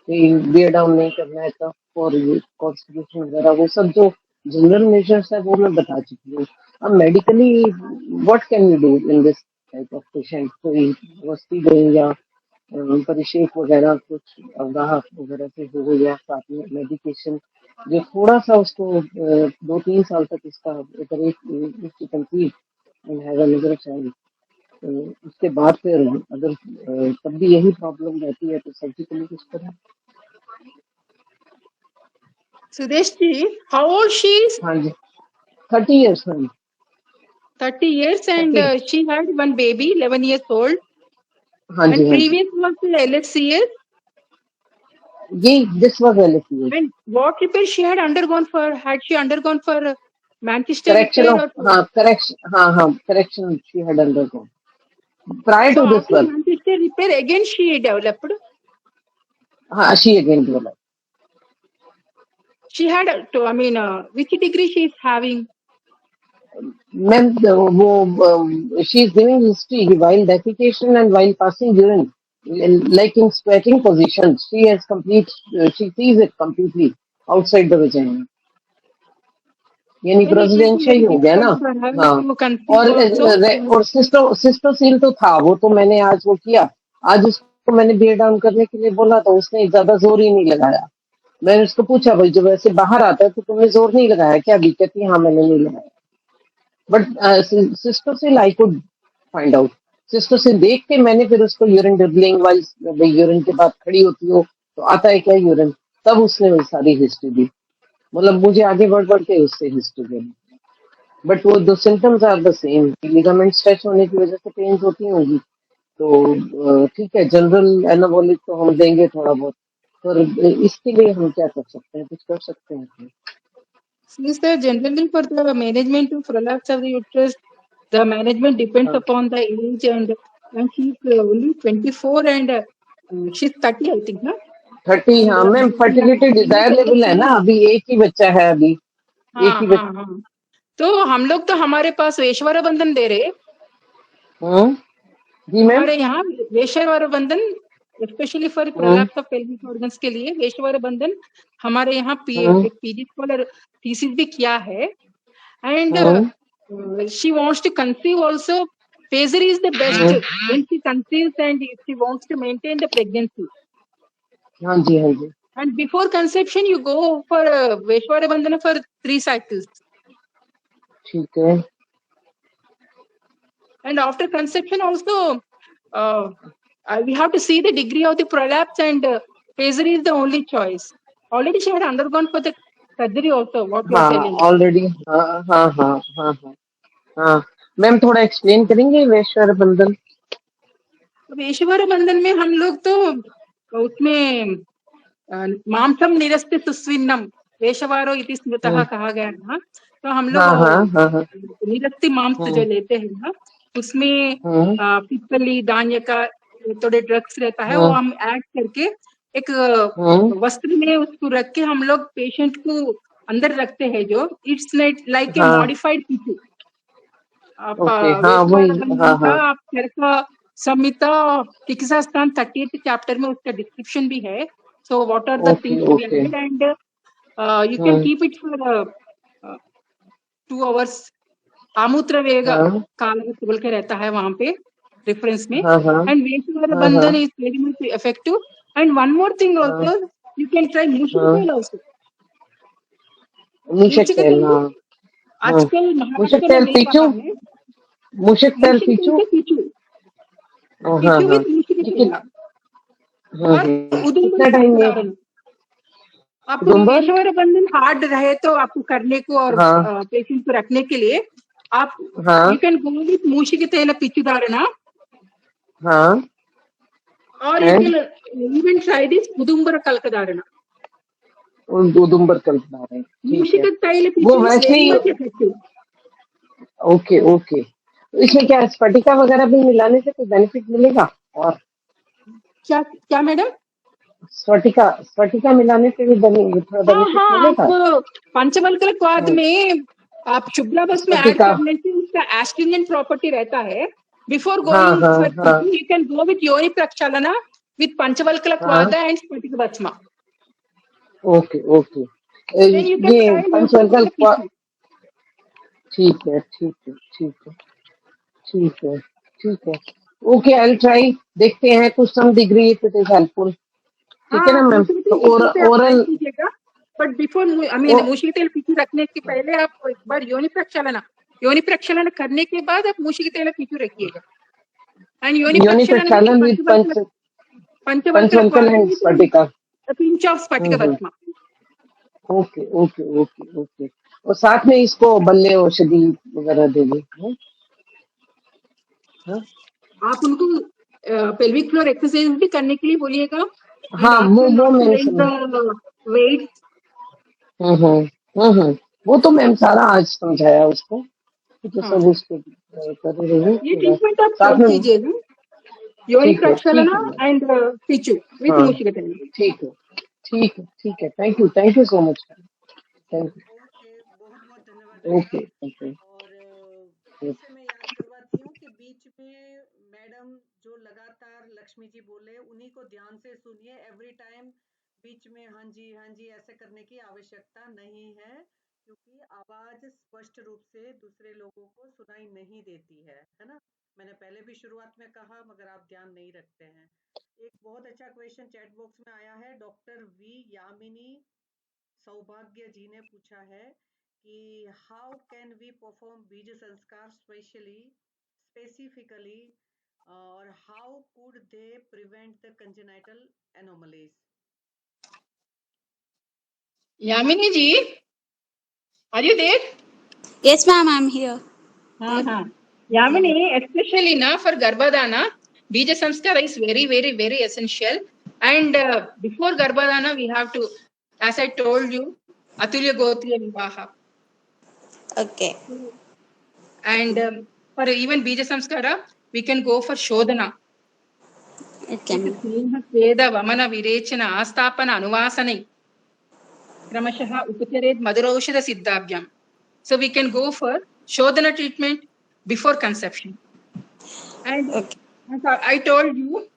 कि बियर डाउन नहीं करना है, तब और कॉन्स्टिट्यूशन वगैरह वो सब जो जनरल मेजर्स है वो मैं बता चुकी हूँ। अब medically what can you do in this type of patient? कोई वस्ती दें या परिशेक वगैरह कुछ अवगाह वगैरह से हो, या साथ में मेडिकेशन जो थोड़ा सा उसको 2-3 साल तक इसका अगर एक conceive and have another child, उसके बाद फिर अगर तब भी यही प्रॉब्लम रहती है तो सर्जिकली कुछ करें। Sudesh ji, how old she is? हाँ जी, 30 years हाँ जी, 30 years, and 30 she had one baby, 11 years old. हाँ And जी हाँ जी, previous was LSCS. ये this was LSCS। And what repair she had undergone for? Had she undergone for Manchester correction repair of, or? हाँ correction, हाँ correction she had undergone prior So to this after वन। Manchester repair, again she developed. हाँ, she again develop. She had, I mean, which degree she is having? Ma'am वो she is giving history while defecation and while passing urine, like in sweating position, she has complete, she sees it completely outside the vagina, यानी Then it will be presidential ही very हो गया ना। difficult for her हाँ, to conceive और also. और cystocele तो था, वो तो मैंने आज वो किया। आज उसको मैंने बियर डाउन करने के लिए बोला तो उसने ज्यादा जोर ही नहीं लगाया। मैंने उसको पूछा भाई जब ऐसे बाहर आता है तो तुमने जोर नहीं लगाया क्या? अभी कहती हाँ मैंने नहीं लगाया। But cystocele I could find out. Cystocele देख के मैंने फिर उसको यूरिन ड्रिबलिंग वाइज, यूरिन के बाद खड़ी होती हो तो आता है क्या यूरिन, तब उसने वो सारी हिस्ट्री दी। मतलब मुझे आगे बढ़ के उससे हिस्ट्री देनी, बट वो the symptoms are the same. Ligament stretch होने की वजह से पेन होती होंगी, तो ठीक है जनरल एनाबॉलिक तो हम देंगे थोड़ा बहुत, पर इसके लिए हम क्या कर सकते हैं? कुछ कर सकते हैं? Since the generally for the management of prolapse of the uterus, the management depends हाँ, upon the age, and she's only 24 and she's 30, I think, na? 30। And हाँ मैम, फर्टिलिटी डिजायर लेवल है ना, अभी एक ही बच्चा है, अभी एक ही बच्चा। हाँ। तो हम लोग तो हमारे पास वेश्वर बंधन दे रहे। जी मैम। हमारे यहाँ वेश्वर बंधन specially for prolapse of pelvic organs के लिए वेश्वर बंधन हमारे यहाँ एक पीजी स्कॉलर थीसिस भी किया है। And she wants to conceive also. पेजर is the best when she conceives and she wants to maintain the pregnancy. हाँ जी हाँ जी। And before conception you go for वेश्वर बंधन फॉर 3 cycles। ठीक है। And after conception also, we have to see the degree of the prolapse, and pessary is the only choice. Already she had undergone for the surgery also, what you are हाँ telling. Already हाँ हाँ हाँ हाँ हाँ हाँ ma'am थोड़ा explain करेंगे वैश्वर बंधन? वेश्वर बंधन में हम लोग तो उसमें मांसम निरस्त सुस्विन्नम वेशवारो इति स्मृतः कहा गया ना, तो हम लोग हाँ हाँ हाँ हाँ निरस्ती मांस जो लेते हैं ना, उसमें पिपली धान्य का थोड़े ड्रग्स रहता है, वो हम ऐड करके एक वस्त्र में उसको रख के हम लोग पेशेंट को अंदर रखते हैं, जो it's like a modified tissue. आप चरका संहिता चिकित्सा स्थान 30th चैप्टर में उसका डिस्क्रिप्शन भी है। So what are the things to be added, and you can keep it for 2 hours। आमूत्र वेग काल बोल के रहता है वहां पे रेफरेंस में, एंड वेश्वर बंधन is very much effective. And one more thing also, you can try Mushika tel also. मूषिक तेल आजकल महाराष्ट्र में मिल रहा है मूषिक तेल पिचू विद मूषिक तेल। आपको वेश्वर बंधन हार्ड रहे तो आपको करने को और पेशेंट को रखने के लिए आप you can go with Mushika tel picchu dharana, और you can even try this Udumbara कल्क धारणा। उदुम्बर कल्क धारणा मूषिक तेल वो वैसे ही ओके ओके। इसमें क्या स्फटिका वगैरह भी मिलाने से कोई बेनिफिट मिलेगा? और क्या मैडम? स्फटिका मिलाने से भी बेनिफिट मिलेगा? आप पंचवल्कल क्वाद में आप शुभ्राभस में ऐड करने से उसका एस्ट्रिंजेंट प्रॉपर्टी रहता है। Before going you can go with योनि प्रक्षालना विथ पंचवल्कल क्वाद एंड स्फटिक भस्म। ओके ओके, ये पंचवल्कल क्वाद ठीक है ठीक है ठीक है ठीक है ठीक है ओके, आई विल ट्राई। देखते हैं कुछ some degree it is helpful. ठीक है ना मैम? तो ओरल बट बिफोर मूषिक तेल पिचू रखने के पहले आप एक बार योनि प्रक्षालन करने के बाद आप मूषिक तेल पिचू रखिएगा। एंड योनि प्रक्षालन विद पंचवल्कल एंड स्फटिका, पिंच ऑफ स्फटिक भस्म। ओके ओके ओके ओके, और साथ में इसको बल्ले औषधि वगैरह देंगे। आप उनको पेल्विक फ्लोर एक्सरसाइज भी करने के लिए बोलिएगा। हाँ वो मैंने वेट वो तो मैम सारा आज समझाया उसको, तो सब उसको कर रहे हैं। ये ट्रीटमेंट आप साथ कीजिए ना, योनि प्रक्षालन एंड पिचू विद मूषिक तेल। ठीक है ठीक है ठीक है, thank you so much. Thank you, बहुत धन्यवाद। Okay okay. और मैं याद करवाती हूँ कि बीच में मैडम जो लगातार लक्ष्मी जी बोले उन्हीं को ध्यान से सुनिए। एवरी टाइम बीच में हाँ जी ऐसे करने की आवश्यकता नहीं है, क्योंकि आवाज स्पष्ट रूप से दूसरे लोगों को सुनाई नहीं देती है ना। मैंने पहले भी शुरुआत में कहा, मगर आप ध्यान नहीं रखते हैं। एक बहुत अच्छा क्वेश्चन चैट बॉक्स में आया है। डॉक्टर वी यामिनी सौभाग्य जी ने पूछा है कि हाउ कैन वी परफॉर्म बीज संस्कार स्पेसिफिकली, और how could they prevent the congenital anomalies. Yamini ji, are you there? Yes ma'am, I'm here. हाँ Yamini, especially na for Garbhadana, Bija Sanskara is very, very, very essential. And before Garbhadana, we have to, as I told you, Atulya Gotriya Vivaha. Okay. And for even Bija Sanskara, we can go for Shodhana. Okay. Veda, Vamana, Virechana, Astapana, Anuvasanai, Kramashah, Upachared, Madhuraushada Siddhabhyam. So we can go for Shodhana treatment before conception. And okay. I told you,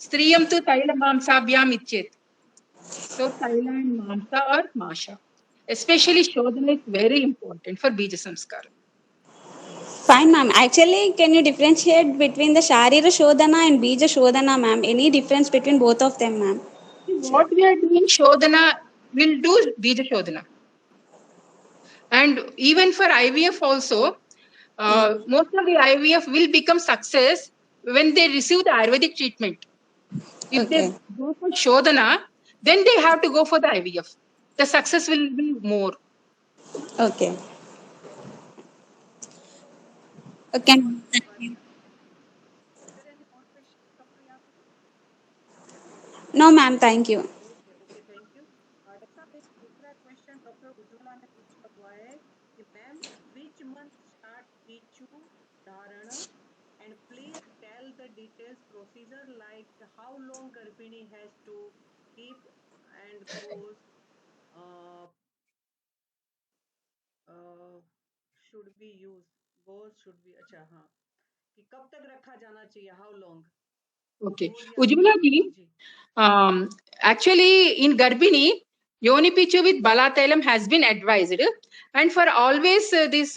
Striyam tu Taila Mamsabhyam Ichet. So Taila and Mamsa or Masha. Especially Shodhana is very important for Bija Samskara. Fine, ma'am. Actually, can you differentiate between the Sharira Shodhana and Bija Shodhana, ma'am? Any difference between both of them, ma'am? What we are doing Shodhana, we'll do Bija Shodhana. And even for IVF also, most of the IVF will become success when they receive the Ayurvedic treatment. If they go for Shodhana, then they have to go for the IVF. The success will be more. Okay. Okay. Thank you. No, ma'am. Thank you. Okay thank you. Doctor साहब एक दूसरा question doctor Ujjwala ने पूछा हुआ है कि ma'am which month start picchu dharana and please tell the details procedure like how long garbhini has to keep and बोज should be use बोज शुड बी अच्छा हाँ कि कब तक रखा जाना चाहिए how long Okay. Ujjwala ji, actually in Garbhini, Yoni Pichu with Balatailam has been advised. And for always these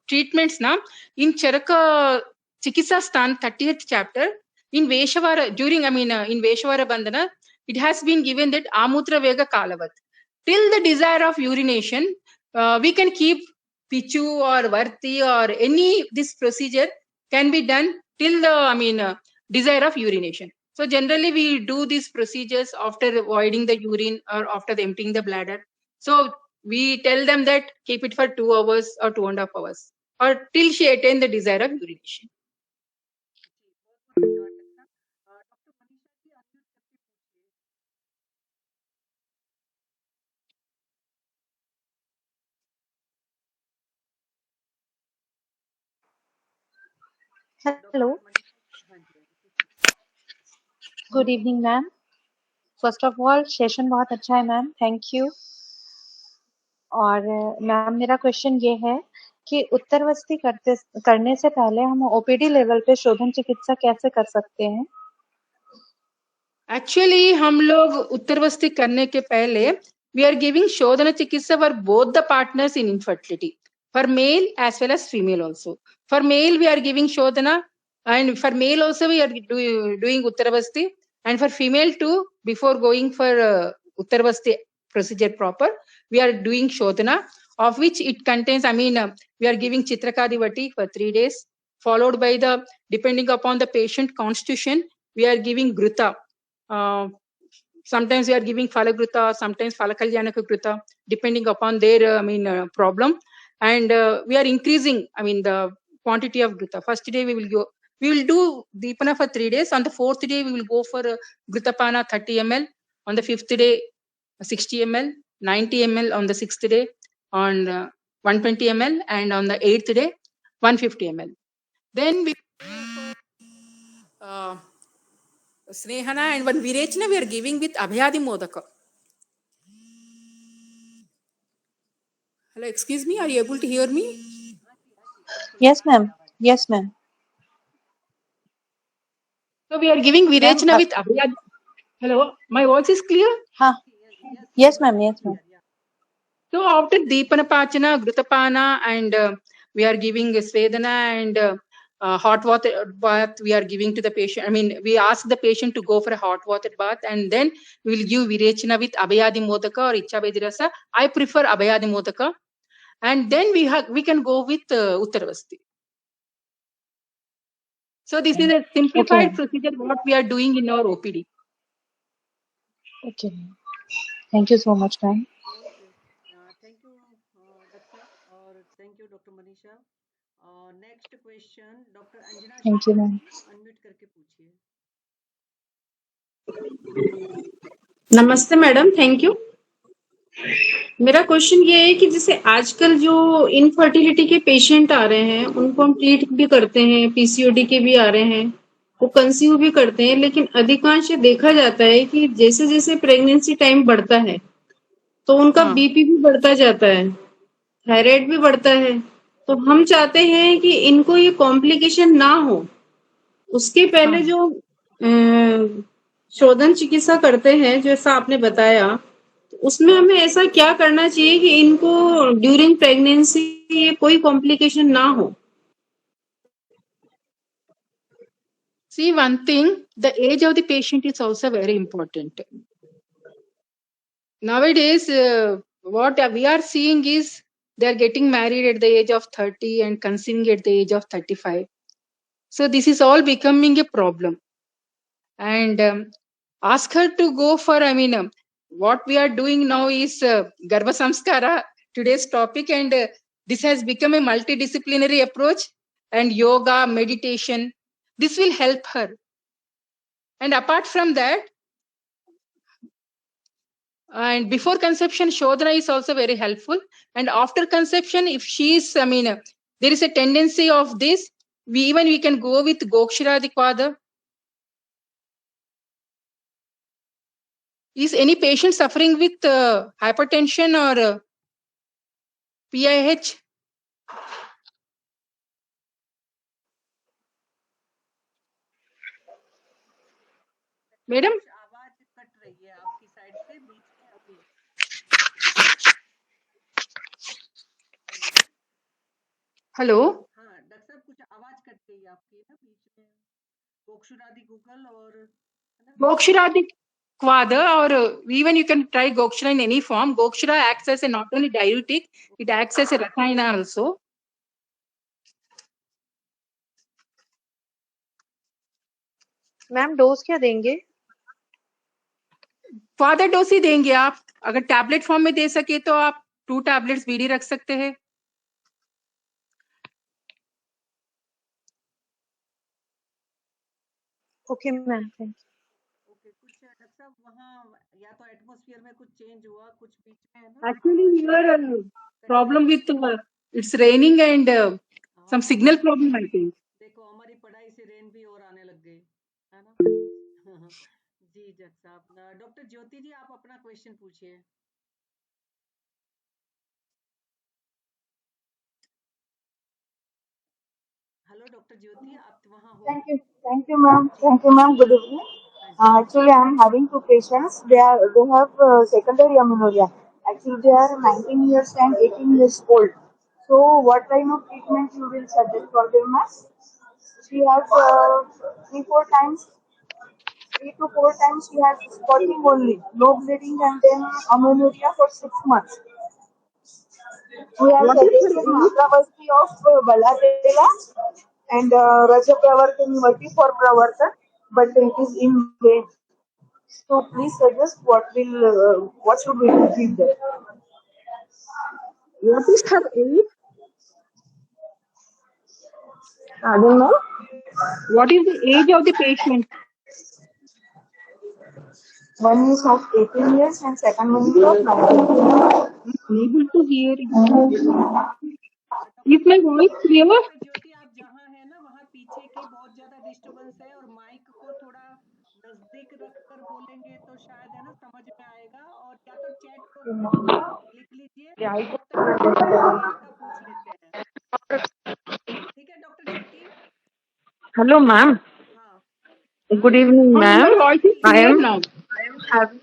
treatments now, in Charaka Chikitsa Sthan 30th chapter, in Veshavara, during, in Veshavara Bandhana, it has been given that Amutra Vega Kalavat. Till the desire of urination, we can keep Pichu or Varti or any, this procedure can be done till the, desire of urination. So generally we do these procedures after avoiding the urine or after emptying the bladder. So we tell them that keep it for 2 hours or 2.5 hours or till she attain the desire of urination. Hello. Good evening, ma'am. First of all, session बहुत अच्छा है ma'am, thank you. और ma'am मेरा question ये है कि उत्तरवस्ती करने से पहले हम ओपीडी लेवल पे शोधन चिकित्सा कैसे कर सकते हैं? एक्चुअली हम लोग उत्तरवस्ती करने के पहले we are giving Shodhana Chikitsa for both the partners in infertility, for male as well as female also. For male we are giving Shodhana, and for male also we are doing Uttarvasti, and for female too, before going for Uttarvasti procedure proper, we are doing Shodhana, of which it contains, we are giving Chitrakadivati for 3 days, followed by the, depending upon the patient constitution, we are giving Gruta. Sometimes we are giving Falagruta, sometimes Falakalyanaka Gruta, depending upon their problem. And we are increasing, the quantity of Gruta. First day we will do Deepana for 3 days. On the 4th day, we will go for Grutapana 30 ml. On the 5th day, 60 ml, 90 ml on the 6th day, on 120 ml, and on the 8th day, 150 ml. Then we Snehana and one Virechana we are giving with Abhyadi Modaka. Hello, excuse me, are you able to hear me? Yes, ma'am. Yes, ma'am. So we are giving Virechana with Abhyadi. Hello, my voice is clear? Yes, ma'am. Yes, ma'am. So after Deepana Pachana, Grutapana, and we are giving Svedana and hot water bath we are giving to the patient. We ask the patient to go for a hot water bath, and then we will give Virechana with Abhyadi Modaka or Icha Vedirasa. I prefer Abhyadi Modaka. And then we can go with Uttarvasti. So this is a simplified procedure what we are doing in our OPD. Okay. Thank you so much, ma'am. Thank you, Daksha, or thank you, Dr. Manisha. Next question, Dr. Anjana. Thank you, ma'am. Unmute करके पूछिए. नमस्ते madam, thank you. मेरा question ये है कि जैसे आजकल जो इनफर्टिलिटी के पेशेंट आ रहे हैं उनको हम ट्रीट भी करते हैं, पीसीओडी के भी आ रहे हैं, वो कंसीव भी करते हैं, लेकिन अधिकांश देखा जाता है कि जैसे जैसे प्रेगनेंसी टाइम बढ़ता है तो उनका बीपी भी बढ़ता जाता है, थायराइड भी बढ़ता है। तो हम चाहते हैं कि इनको ये कॉम्प्लिकेशन ना हो, उसके पहले जो शोधन चिकित्सा करते हैं जैसा आपने बताया, उसमें हमें ऐसा क्या करना चाहिए कि इनको ड्यूरिंग प्रेगनेंसी ये कोई कॉम्प्लिकेशन ना हो? See, one thing, the age of the patient is also very important. Nowadays, what we are seeing is they are getting married at the age of 30 and conceiving at the age of 35. So this is all becoming a problem. And ask her to go for, what we are doing now is Garbha Samskara, today's topic, and this has become a multidisciplinary approach, and yoga, meditation, this will help her. And apart from that, and before conception, Shodhana is also very helpful. And after conception, if she is, there is a tendency of this, we can go with Gokshiradikwada. Is any patient suffering with hypertension or PIH? Madam? आवाज cut रही है आपकी side से बीच में अभी। Hello. हाँ doctor साहब कुछ आवाज कट गई आपकी ना बीच में। गोक्षुरादि गूगल और Gokshiradikwada, or even you can try Gokshira in any form. Gokshira acts as a not only diuretic, it acts as a rasayana also. Ma'am dose क्या देंगे? फादर डोज ही देंगे आप। अगर टैबलेट फॉर्म में दे सके तो आप 2 टैबलेट्स बीडी रख सकते हैं। Okay ma'am, thank you. Okay, कुछ डॉक्टर साहब वहाँ या तो एटमॉस्फेयर में कुछ चेंज हुआ, कुछ बीच में है ना। Actually, your problem with it's raining and some signal problem, I think. देखो हमारी पढ़ाई से रेन भी और आने लग गई है ना। जी डॉक्टर साहब। डॉक्टर ज्योति जी आप अपना क्वेश्चन पूछिए। हेलो डॉक्टर ज्योति, आप वहाँ हो? Thank you, ma'am. Thank you, ma'am. Good evening. Actually, I am having 2 patients. They have secondary amenorrhea. Actually, they are 19 years and 18 years old. So, what kind of treatment you will suggest for them, ma'am? She has 3 to 4 times she has spotting only, no bleeding, and then amenorrhea for 6 months. We have suggested Matravasti of Balatela and Raja Pravartani Vati for Pravartan, but it is in vain. So please suggest what should we give them? What is her age? I don't know. What is the age of the patient? One is of 18 years and second one is of 19 years. Unable to hear you. Is my voice clear? ज्योति आप जहाँ है ना वहाँ पीछे की बहुत ज्यादा disturbance है और माइक को थोड़ा नजदीक रखकर बोलेंगे तो शायद है ना समझ में आएगा। और या तो चैट को लिख लीजिए का पूछ लेते हैं। ठीक है डॉक्टर ज्योति। Hello, ma'am. हाँ Good evening, ma'am. I am having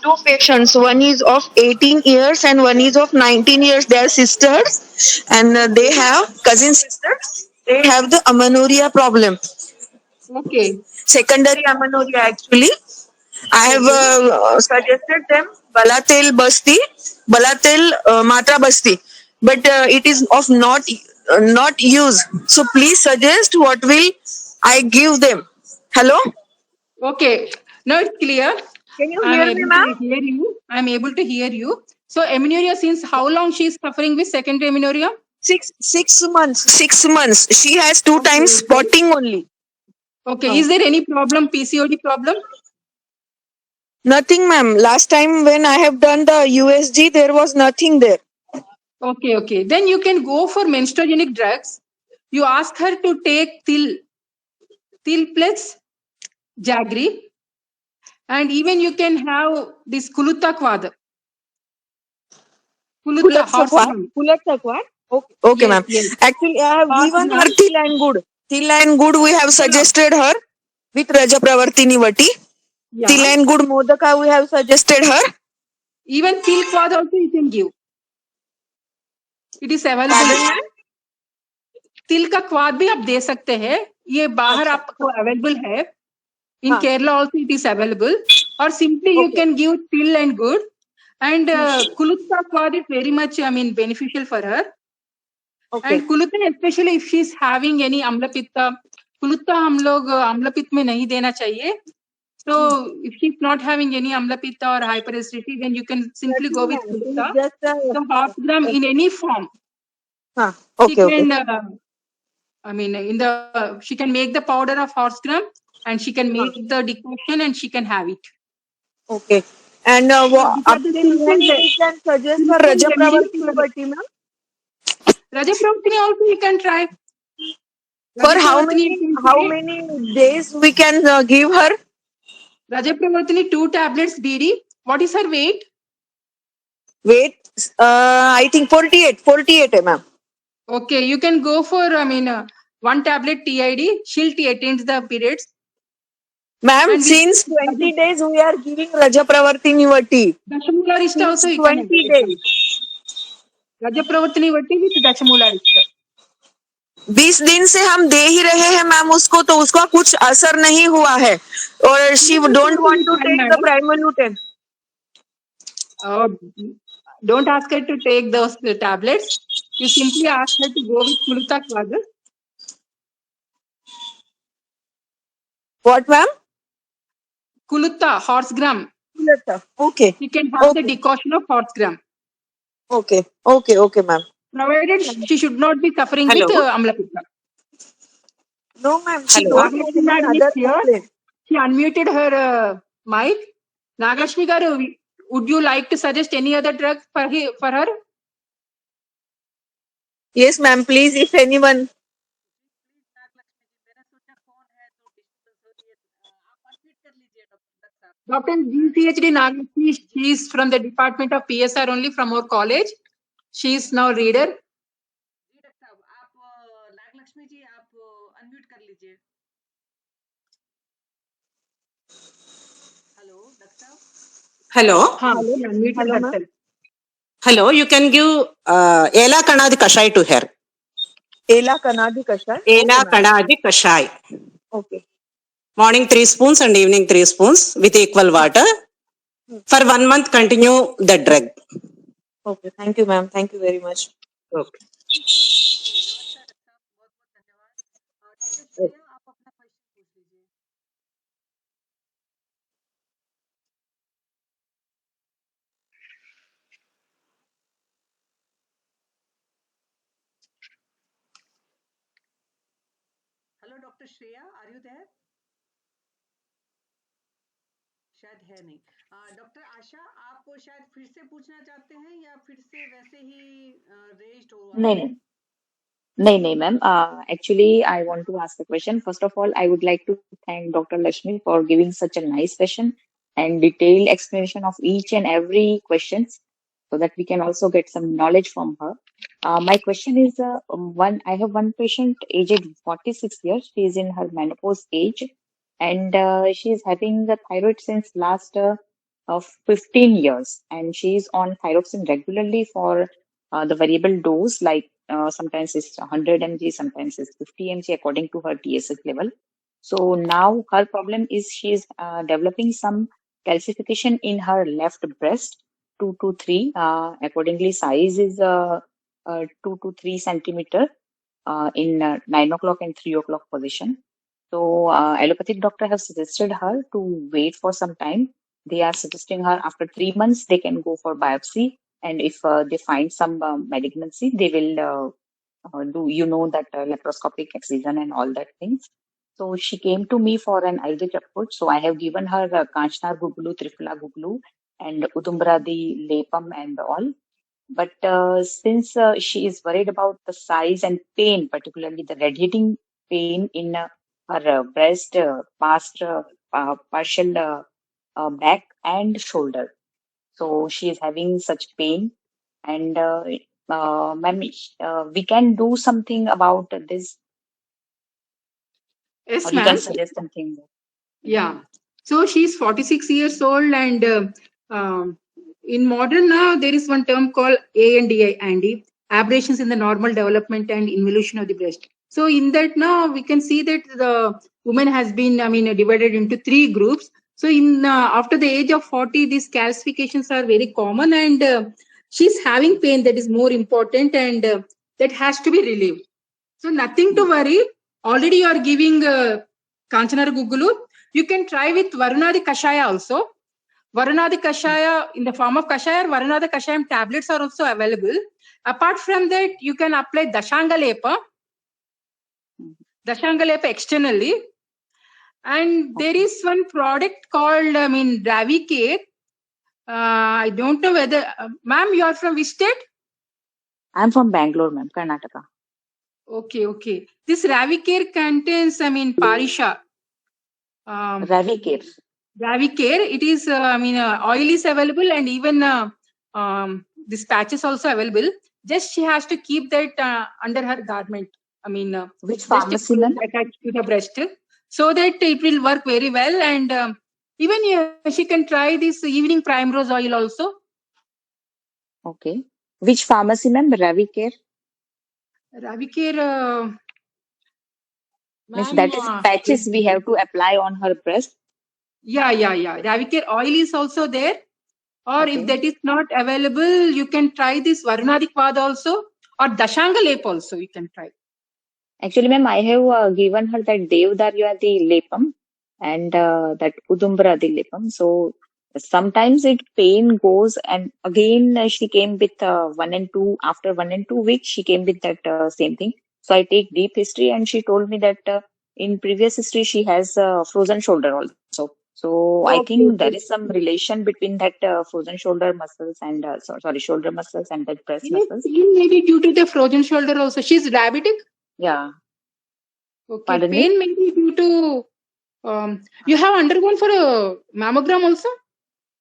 2 patients. One is of 18 years and one is of 19 years. They are sisters and they have cousin sisters. They have the amenorrhea problem. Okay. Secondary amenorrhea actually. I have suggested them Balatel Basti, Balatel Matra Basti, but it is of not use. So please suggest what will I give them. Hello? Okay. Now it's clear. Can you hear me, ma'am? I'm able to hear you. So amenorrhea, since how long she is suffering with secondary amenorrhea? 6 months. 6 months. She has 2 times spotting only. Okay. Is there any problem, PCOD problem? Nothing, ma'am. Last time when I have done the USG, there was nothing there. Okay. Then you can go for menstruogenic drugs. You ask her to take til plus Jaggery, and even you can have this Kulutakwada. Kulutakwad? Okay, yes, ma'am. Yes. Actually, I have given her Til and Good. Til and Good we have suggested her with Raja Pravartini Vati. Yeah. Til and Good Modaka we have suggested her. Even Til Kwad also you can give. It is available. तिल का quad भी आप दे सकते हैं, ये बाहर आपको available है. In Kerala also it is available. Or simply you can give till and good, And Kulutta Kwad is very much, beneficial for her. Okay. And Kulutta, especially if she's having any Amla Pitta, Kulutta हम लोग Amla Pitta में नहीं देना चाहिए. So if she's not having any Amla Pitta or hyperacidity, then you can simply go with Kulutta. Just So horse gram in any form. okay, She okay. can, she can make the powder of horse gram and she can make the decoction and she can have it. Okay. And These up are the till when simple we can suggest for simple Raja remedies Pravartini for Vati, ma'am? Raja Pravartini also you can try. For Raja how Pravartini many you can take. days we can give her? Raja Pravartini 2 tablets BD. What is her weight? Weight, I think 48 ma'am. Okay, you can go for 1 tablet TID. She'll attend the periods. Ma'am, And since 20 days we are giving Raja Pravartini Vati. Dashamularishta also you can 20 days. Raja Pravartini Vati with Dashamularishta. 20 दिन से हम दे ही रहे हैं ma'am उसको, तो उसका कुछ असर नहीं हुआ है और she don't want to take the Primolutin. Don't ask her to take those tablets. You simply ask her to go with Kulutta Kwad. What, ma'am? Kulutta, horse gram. Kulutta. Okay. You can have the decoction of horse gram. Okay, ma'am. Provided she should not be suffering with Amla Pitta. No, ma'am. She don't have any other complaint. She unmuted her mic. Nagalakshmi garu, would you like to suggest any other drug for her? Yes, ma'am. Please, if anyone. Dr. GCHD Nagalakshmi, she is from the department of PSR only from our college. She is now reader. Nagalakshmi जी आप unmute कर लीजिए. Hello doctor. Hello. Hello, you can give Ela Kanadi Kashai to her. Ela Kanadi Kashai? Ela Kanadi Kashai. Okay. Morning 3 spoons and evening 3 spoons with equal water. For 1 month, continue the drug. Okay. Thank you, ma'am. Thank you very much. Okay. Hello doctor Shreya, are you there? शायद है नहीं. Doctor आशा, आप शायद फिर से पूछना चाहते हैं या फिर से वैसे ही रेज्ड हो? नहीं ma'am. Actually, I want to ask a question. First of all, I would like to thank Dr. Lakshmi for giving such a nice session and detailed explanation of each and every questions, so that we can also get some knowledge from her. My question is, I have one patient aged 46 years. She is in her menopause age, and she is having the thyroid since last of 15 years, and she is on thyroxine regularly for the variable dose, like sometimes it's 100 mg, sometimes it's 50 mg according to her TSH level. So now her problem is she is developing some calcification in her left breast, 2 to 3. Accordingly, size is 2 to 3 centimeter in 9 o'clock and 3 o'clock position. So allopathic doctor have suggested her to wait for some time. They are suggesting her after 3 months they can go for biopsy, and if they find some malignancy, they will do that laparoscopic excision and all that things. So she came to me for an IVH approach. So I have given her Kanchnar Guglu, Triphala Guglu, and Udumbradi Lepam and all. But since she is worried about the size and pain, particularly the radiating pain in her breast, past partial back and shoulder. So she is having such pain, and ma'am, we can do something about this. Yes, or you ma'am. can suggest something. Yeah. So she's 46 years old, and in modern now there is one term called ANDI, Andy, aberrations in the normal development and involution of the breast. So in that now we can see that the woman has been, divided into 3 groups. So in after the age of 40, these calcifications are very common, and she's having pain that is more important, and that has to be relieved. So nothing to worry. Already you are giving Kanchanara Guggulu. You can try with Varunadi Kashaya also. Varunadi Kashaya in the form of Kashaya, Varunadi Kashayam tablets are also available. Apart from that, you can apply Dashanga Lepa externally. And there is one product called, Ravicare. I don't know whether, ma'am, you are from which state? I'm from Bangalore, ma'am, Karnataka. Okay. This Ravicare contains, Parisha. Ravicare. It is, oil is available, and even this patch is also available. Just she has to keep that under her garment. Which pharmacy, ma'am? Attached to the breast, so that it will work very well. And even she can try this evening primrose oil also. Okay. Which pharmacy, ma'am? Ravicare? Ravicare. Means that is patches we have to apply on her breast. Yeah. Ravicare oil is also there. Or if that is not available, you can try this Varunadi Kwad also, or Dashanga Lep also you can try. Actually, ma'am, I have given her that Devdaryadi Lepam and that Udumbradi Lepam. So sometimes it pain goes, and again she came with 1 and 2. After 1 and 2 weeks, she came with that same thing. So I take deep history, and she told me that in previous history she has frozen shoulder also. So I think there is some relation between that frozen shoulder muscles and shoulder muscles and that breast muscles. Maybe due to the frozen shoulder also. She's diabetic. Yeah. Okay. Pardon pain me? may be due to. You have undergone for a mammogram also.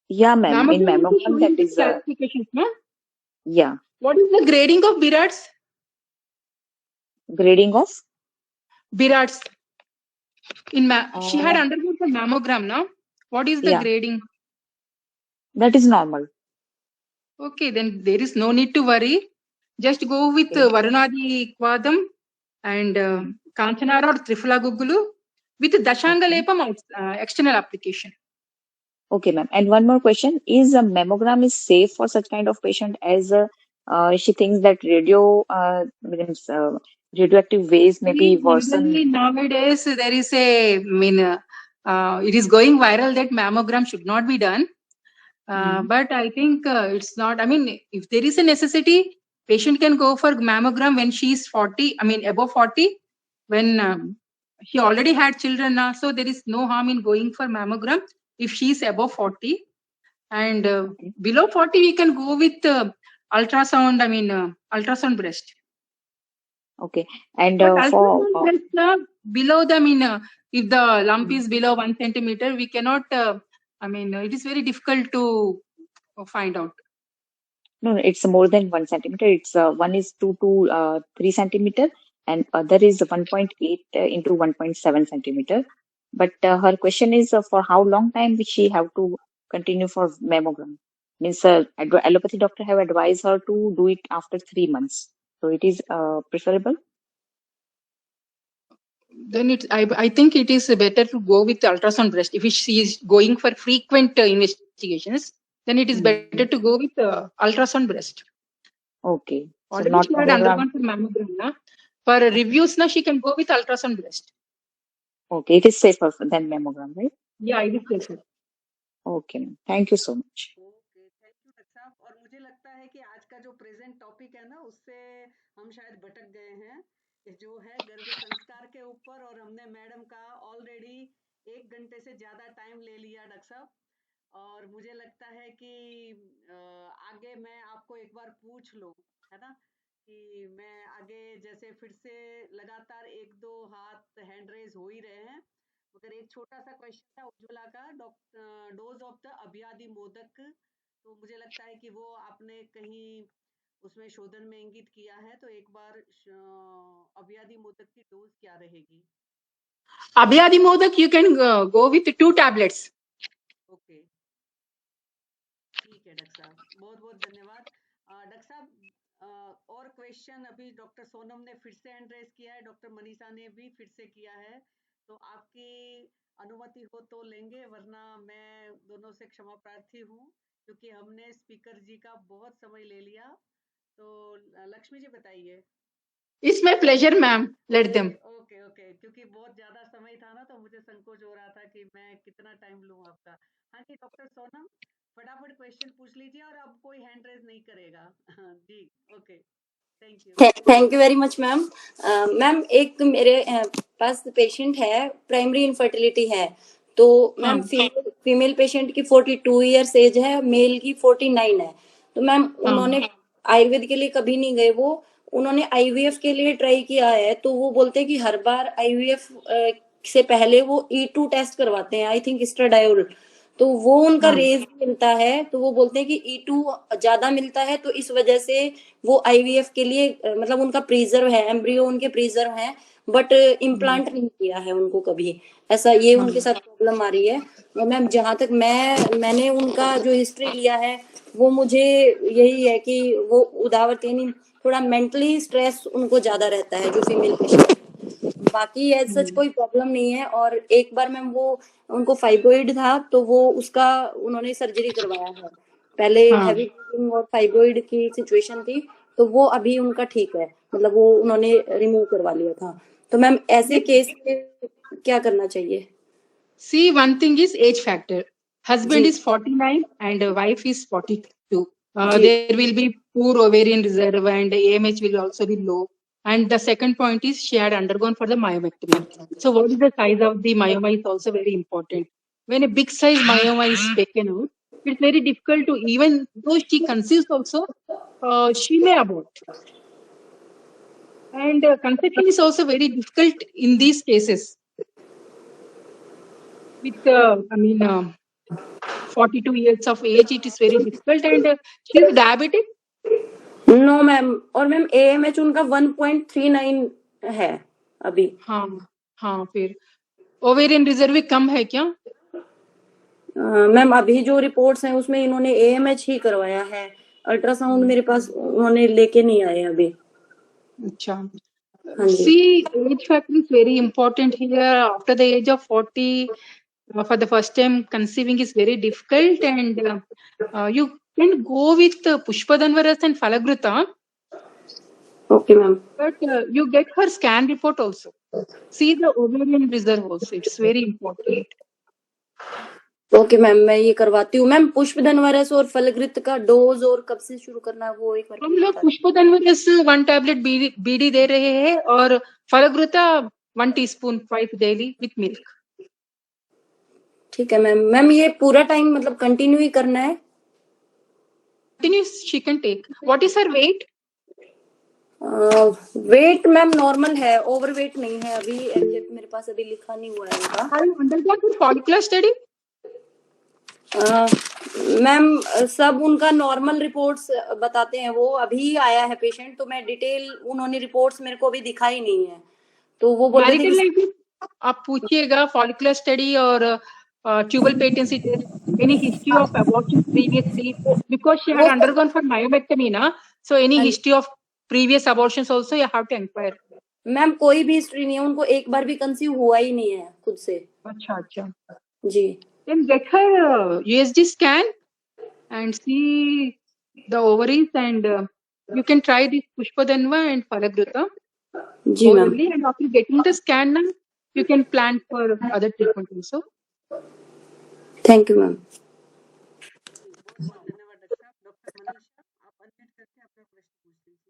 Yeah, ma'am. In mammogram, that is. Calcifications, no? Yeah. What is the grading of BIRATS? Grading of? BIRATS. She had undergone for mammogram, no? What is the grading? That is normal. Okay, then there is no need to worry. Just go with Varunadi Kwadam and Kanchanara or Trifala Guggulu with Dashanga Lepam external application. Okay, ma'am. And one more question. Is a mammogram is safe for such kind of patient, as she thinks that radioactive waves may be worsen? Nowadays, there is it is going viral that mammogram should not be done. But I think it's not. If there is a necessity, patient can go for mammogram when she is 40, above 40, when she already had children now. So there is no harm in going for mammogram if she is above 40. And below 40, we can go with ultrasound, ultrasound breast. Okay. And for below the, if the lump is below 1 centimeter, we cannot, it is very difficult to find out. No, it's more than 1 centimeter. It's one is 2 to 3 centimeter, and other is 1.8 into 1.7 centimeter. But her question is for how long time will she have to continue for mammogram? Means allopathy doctor have advised her to do it after 3 months. So it is preferable. Then I think it is better to go with ultrasound breast. If she is going for frequent investigations, then it is better to go with ultrasound breast. Okay. Already so not she had undergone for mammogram. Na? For reviews, she can go with ultrasound breast. Okay, it is safer than mammogram, right? Yeah, it is safer. Okay, thank you so much. Thank you doctor साहब। और मुझे लगता है कि आज का जो present topic है ना, उससे हम शायद भटक गए हैं, जो है गर्भ संस्कार के ऊपर, और हमने मैडम का ऑलरेडी 1 घंटे से ज्यादा टाइम ले लिया डॉक्टर साहब। और मुझे लगता है कि आगे मैं आपको एक बार पूछ लूं, है ना, कि मैं आगे जैसे फिर से लगातार 1-2 हाथ हैंड रेज हो ही रहे हैं, मगर एक छोटा सा क्वेश्चन था उज्ज्वला का, डोज ऑफ द अभ्यादि मोदक, तो मुझे लगता है कि वो आपने कहीं उसमें शोधन में इंगित किया है, तो एक बार अभ्यादि मोदक की डोज क्या रहेगी? Abhayadi modak you can go with 2 tablets. Okay, ठीक है डॉक्टर साहब, बहुत बहुत धन्यवाद। डॉक्टर साहब और क्वेश्चन अभी डॉक्टर सोनम ने फिर से हैंड रेज किया है, डॉक्टर मनीषा ने भी फिर से किया है, तो आपकी अनुमति हो तो लेंगे, वरना मैं दोनों से क्षमा प्रार्थी हूँ क्योंकि हमने स्पीकर जी का बहुत समय ले लिया। तो लक्ष्मी जी बताइए। It's my pleasure, ma'am. Let them. Okay, क्योंकि बहुत ज्यादा समय था ना, तो मुझे संकोच हो रहा था कि मैं कितना टाइम लूं आपका। हाँ जी, डॉक्टर सोनम फटाफट क्वेश्चन पूछ लीजिए और अब कोई हैंड रेज नहीं करेगा। जी, okay, thank you. Thank you very much ma'am. Ma'am एक मेरे पास पेशेंट है, प्राइमरी इनफर्टिलिटी है, तो मैम फीमेल पेशेंट की 42 ईयर्स एज है, मेल की 49 है। तो मैम उन्होंने आयुर्वेद के लिए कभी नहीं गए, वो उन्होंने आईवीएफ के लिए ट्राई किया है, तो वो बोलते हैं कि हर बार आईवीएफ से पहले वो E2 टेस्ट करवाते हैं, आई थिंक एस्ट्राडायोल, तो वो उनका रेज मिलता है, तो वो बोलते हैं कि E2 ज्यादा मिलता है, तो इस वजह से वो आईवीएफ के लिए मतलब उनका प्रिजर्व है, एम्ब्रियो उनके प्रिजर्व है, बट इम्प्लांट नहीं किया है उनको कभी, ऐसा ये उनके साथ प्रॉब्लम आ रही है। और मैम जहां तक मैंने उनका जो हिस्ट्री लिया है, वो मुझे यही है कि वो उदावरतेनी थोड़ा मेंटली स्ट्रेस उनको ज्यादा रहता है, जो फीमेल पेशेंट, बाकी एज सच कोई प्रॉब्लम नहीं है। और एक बार मैम वो उनको फाइब्रोइड था, तो वो उसका उन्होंने सर्जरी करवाया है, पहले हैवी ब्लीडिंग और फाइब्रोइड की सिचुएशन थी, तो वो अभी उनका ठीक है, मतलब वो उन्होंने रिमूव करवा लिया था। तो मैम ऐसे केस में क्या करना चाहिए? See, one thing is age factor. Husband is 49 and wife is 42. There will be poor ovarian reserve and AMH will also be low. And the second point is she had undergone for the myomectomy. So what is the size of the myoma is also very important. When a big size myoma is taken out, it's very difficult to, even though she conceives also, she may abort. And conception is also very difficult in these cases. With 42 years of age, it is very difficult. And she is diabetic? No ma'am, और ma'am AMH उनका 1.39 है अभी। हाँ, फिर ovarian reserve कम है क्या? Ma'am अभी जो रिपोर्ट्स हैं उसमें इन्होंने AMH ही करवाया है, अल्ट्रासाउंड मेरे पास उन्होंने लेके नहीं आए अभी। अच्छा, see, age factor is very important here. After the age of 40, for the first time conceiving is very difficult, and you can go with Pushpadanvaras and Falagruta. Okay, ma'am. But you get her scan report also. See the ovarian reserve also. It's very important. Okay ma'am, मैं ये करवाती हूँ। Ma'am पुष्पधनवरस और फलगृत का dose और कब से शुरू करना है वो एक बार? हम लोग पुष्पधनवरस 1 टैबलेट बीडी दे रहे हैं और फलगृता 1 teaspoon twice daily with milk. ठीक है मैम। मैम ये पूरा टाइम मतलब कंटिन्यू ही करना है? Continue she can take. What is her weight? Weight ma'am normal है, ओवर वेट नहीं है अभी, एग्जैक्ट मेरे पास अभी लिखा नहीं हुआ है उनका। Undergone follicular study? मैम सब उनका नॉर्मल रिपोर्ट्स बताते हैं, वो अभी आया है पेशेंट, तो मैं डिटेल उन्होंने रिपोर्ट्स मेरे को अभी दिखाई नहीं है, तो वो बोल रहे थे आप पूछिएगा फॉलिकुलर स्टडी और tubal patency test, any history of abortion previously, because she had undergone for myomectomy ना, so any history of previous abortions also you have to inquire. Ma'am कोई भी हिस्ट्री नहीं है, उनको एक बार भी कंसीव हुआ ही नहीं है खुद से। अच्छा जी। Then get her USG scan and see the ovaries, and you can try this Pushpadhanva and Falagruta. जी ma'am. And after getting the scan, you can plan for other treatment also. Thank you ma'am. बहुत धन्यवाद doctor Manisha, आप unmute करके अपना प्रश्न पूछ लीजिए।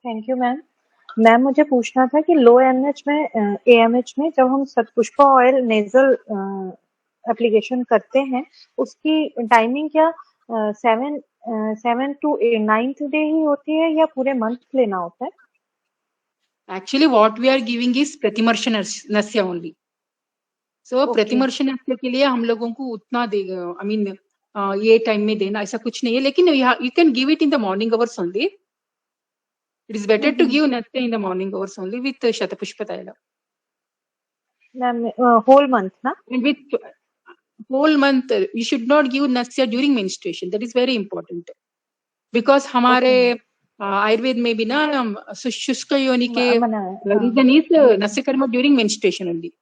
Thank you ma'am. Ma'am मुझे पूछना था कि लो AMH में जब हम सतपुष्पा ऑयल नेजल एप्लीकेशन करते हैं, उसकी टाइमिंग क्या 7 to 9th डे ही होती है या पूरे मंथ लेना होता है? Actually, what we are giving is प्रतिमर्शनस्य only. So प्रतिमर्शनस्य के लिए हम लोगों को उतना देगा, ये टाइम में देना ऐसा कुछ नहीं है, लेकिन you can give it in the morning hours only. It is better to give Nasya in the morning hours only with Shatapushpa Taila. Ma'am, whole month na? And with whole month, you should not give Nasya during menstruation. That is very important. Because हमारे आयुर्वेद में भी ना शुष्क योनि के हाँ। Reason is nasyakarma during menstruation only.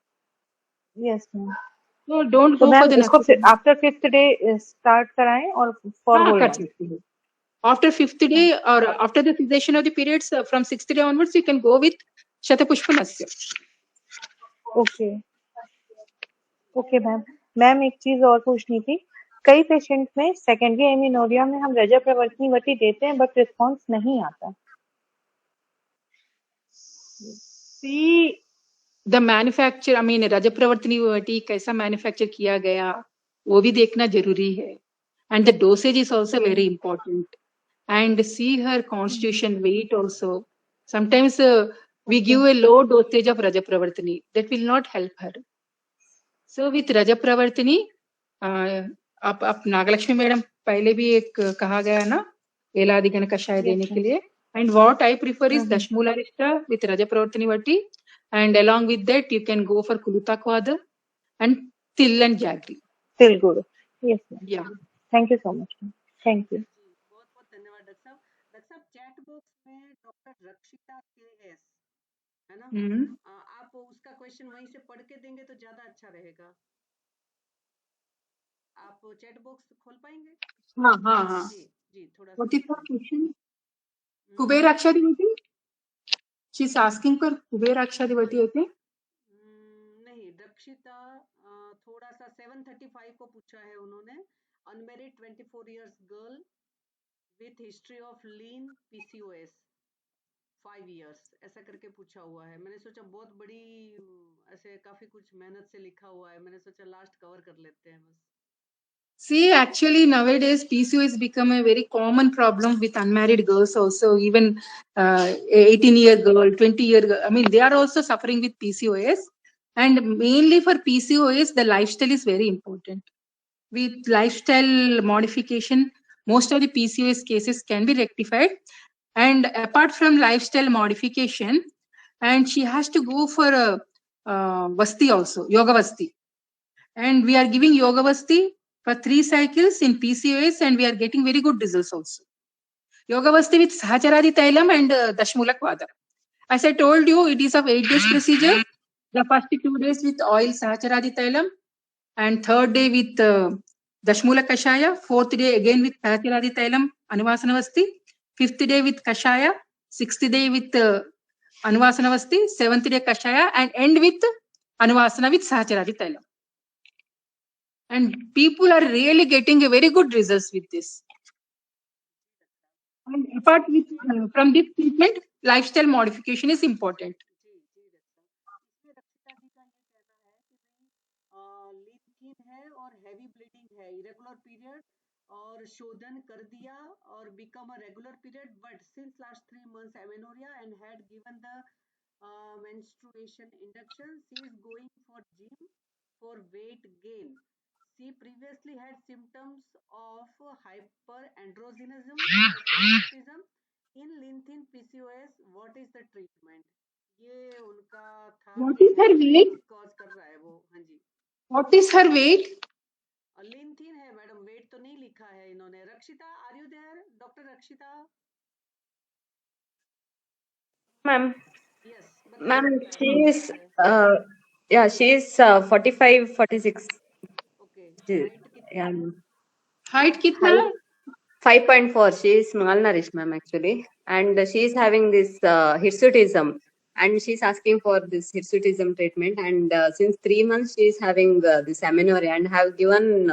Yes ma'am. So don't तो go for ma'am the इसको nastya. After 5th day start कराएं और फॉर हाँ, होल कर मंथ. सकते हो. After 5th day or after the cessation of the periods, from 6th day onwards, you can go with Shatapushpa Nasya. Okay. Okay ma'am. Ma'am एक चीज और पूछनी थी. कई पेशेंट में सेकेंडरी एमिनोरिया में हम रजा प्रवर्तनी वटी देते हैं बट रिस्पॉन्स नहीं आता. See the manufacture, I mean रज प्रवर्तनी वटी कैसा मैन्युफैक्चर किया गया वो भी देखना जरूरी है. And the dosage is also very important. And see her constitution weight also. Sometimes we give a low dosage of Raja Pravartini. That will not help her. So with Raja Pravartini, आप Nagalakshmi madam पहले भी एक कहा गया ना एलादिगण कषाय देने के लिए. And what I prefer is Dashmoolarishta with Raja Pravartini Vati. And along with that, you can go for Kulutakwada and Till and Jaggery. Till good. Yes ma'am. Yeah. Thank you so much. Thank you. बहुत बहुत धन्यवाद doctor साहब. Doctor साहब chat box में doctor रक्षिता KS है ना, आप उसका क्वेश्चन वहीं से पढ़ के देंगे तो ज्यादा अच्छा रहेगा. आप चैट बॉक्स खोल पाएंगे? हाँ. जी थोड़ा. What is the question? Kuberaksha She's asking for Kuberaksha Devati. नहीं, रक्षिता थोड़ा सा 735 को पूछा है उन्होंने. Unmarried 24 years girl with history of lean PCOS 5 years ऐसा करके पूछा हुआ है. मैंने सोचा बहुत बड़ी ऐसे काफी कुछ मेहनत से लिखा हुआ है, मैंने सोचा लास्ट कवर कर लेते हैं बस. See, actually nowadays PCOS become a very common problem with unmarried girls also. Even 18-year girl, 20-year girl, I mean they are also suffering with PCOS. And mainly for PCOS, the lifestyle is very important. With lifestyle modification, most of the PCOS cases can be rectified. And apart from lifestyle modification, and she has to go for a Vasti also, Yoga Vasti. And we are giving Yoga Vasti for 3 cycles in PCOS, and we are getting very good results also. Yoga Vasti with Sahacharadi Tailam and Dashmulak Vada. As I told you, it is of 8 days procedure. The first 2 days with oil Sahacharadi Tailam, and 3rd day with Dashmulak Kashaya, 4th day again with Sahacharadi Tailam, Anuvasana Vasti, 5th day with Kashaya, 6th day with Anuvasana Vasti, 7th day Kashaya, and end with Anuvasana with Sahacharadi Tailam. And people are really getting a very good results with this. And apart with from this treatment, lifestyle modification is important. लीन है और heavy bleeding है, irregular period और शोधन कर दिया और become a regular period, but since last 3 months amenorrhea and had given the menstruation induction. She is going for gym for weight gain. She previously had symptoms of hyperandrogenism in lean-thin PCOS. What is the treatment? ये उनका था. What is her weight? Cause कर रहा है वो. हाँ जी. What is her weight? लीन-थिन है madam, wait तो नहीं लिखा है इन्होंने. रक्षिता, आर यू देयर? डॉक्टर रक्षिता. Ma'am. Yes. Ma'am, she is 45, 46. Okay. Height कितना है? 5.4. She is malnourished, ma'am, actually. And she is having this hirsutism. And she's asking for this hirsutism treatment. And since 3 months, she is having this amenorrhea and have given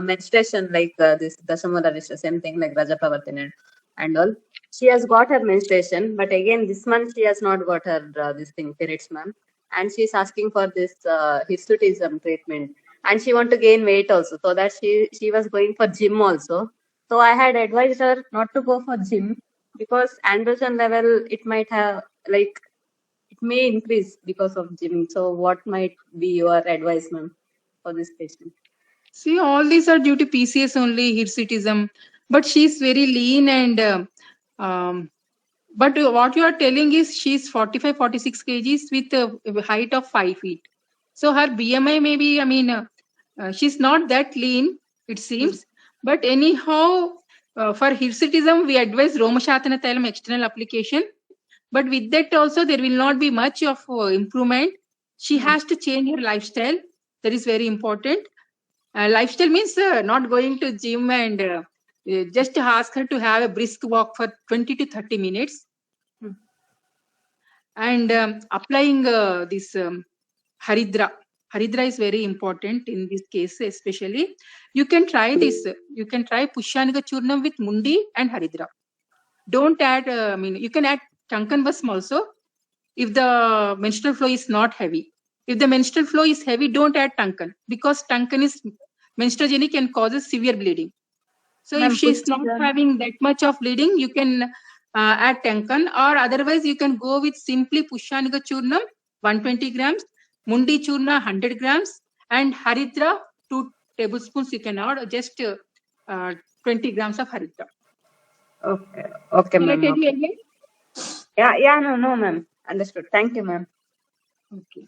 menstruation like this Dashamoolarishta, same thing like Raja Pravartini and all. She has got her menstruation, but again this month she has not got her this thing periods, ma'am. And she is asking for this hirsutism treatment. And she want to gain weight also, so that she was going for gym also. So I had advised her not to go for gym because androgen level it might have like it may increase because of gym. So what might be your advice, ma'am, for this patient? See, all these are due to PCS only, hirsutism. But she's very lean and but what you are telling is she's 45, 46 kgs with a height of 5 feet. So her BMI may be, she's not that lean, it seems. But anyhow, For hirsutism, we advise Romashatana Tailam external application. But with that also, there will not be much of improvement. She has to change her lifestyle. That is very important. Lifestyle means not going to gym and just ask her to have a brisk walk for 20 to 30 minutes. And applying this Haridra. Haridra is very important in this case, especially. You can try this. You can try Pushyaniga Churnam with Mundi and Haridra. Don't add, you can add Tankan Basm also if the menstrual flow is not heavy. If the menstrual flow is heavy, don't add Tankan because Tankan is menstruogenic and causes severe bleeding. So if she is not having that much of bleeding, you can add Tankan, or otherwise you can go with simply Pushyaniga Churnam 120 grams, Mundi Churna 100 grams, and Haridra 2 tablespoons you can add, just 20 grams of Haridra. Okay, ma'am. Shall I tell you again? Yeah, no, ma'am. Understood. Thank you, ma'am. Okay.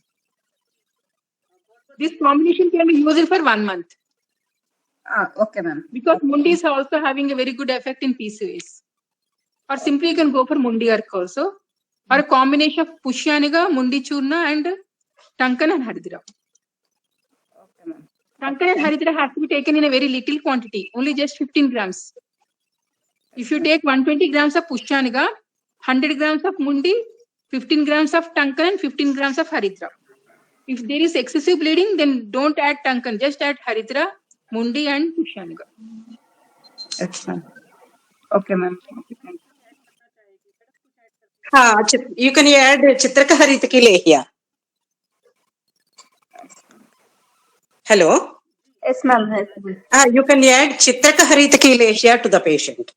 This combination can be used for 1 month. Okay, ma'am. Because Mundi is also having a very good effect in PCOS. Or simply you can go for Mundi Ark also. Or a combination of Pushyaniga, Mundi Churna and Tankan and Haridra. Okay, ma'am. Tankan and Haridra has to be taken in a very little quantity, only just 15 grams. If you take 120 grams of Pushyaniga, 100 grams of Mundi, 15 grams of Tankan and 15 grams of Haridra. If there is excessive bleeding, then don't add Tankan, just add Haridra, Mundi and Pushyaniga. Yes, ma'am. Okay, ma'am. Okay, thank you. हाँ, you can add Chitraka Haritaki Lehya. Hello. Yes, ma'am. You can add Chitraka Haritaki Lehya to the patient.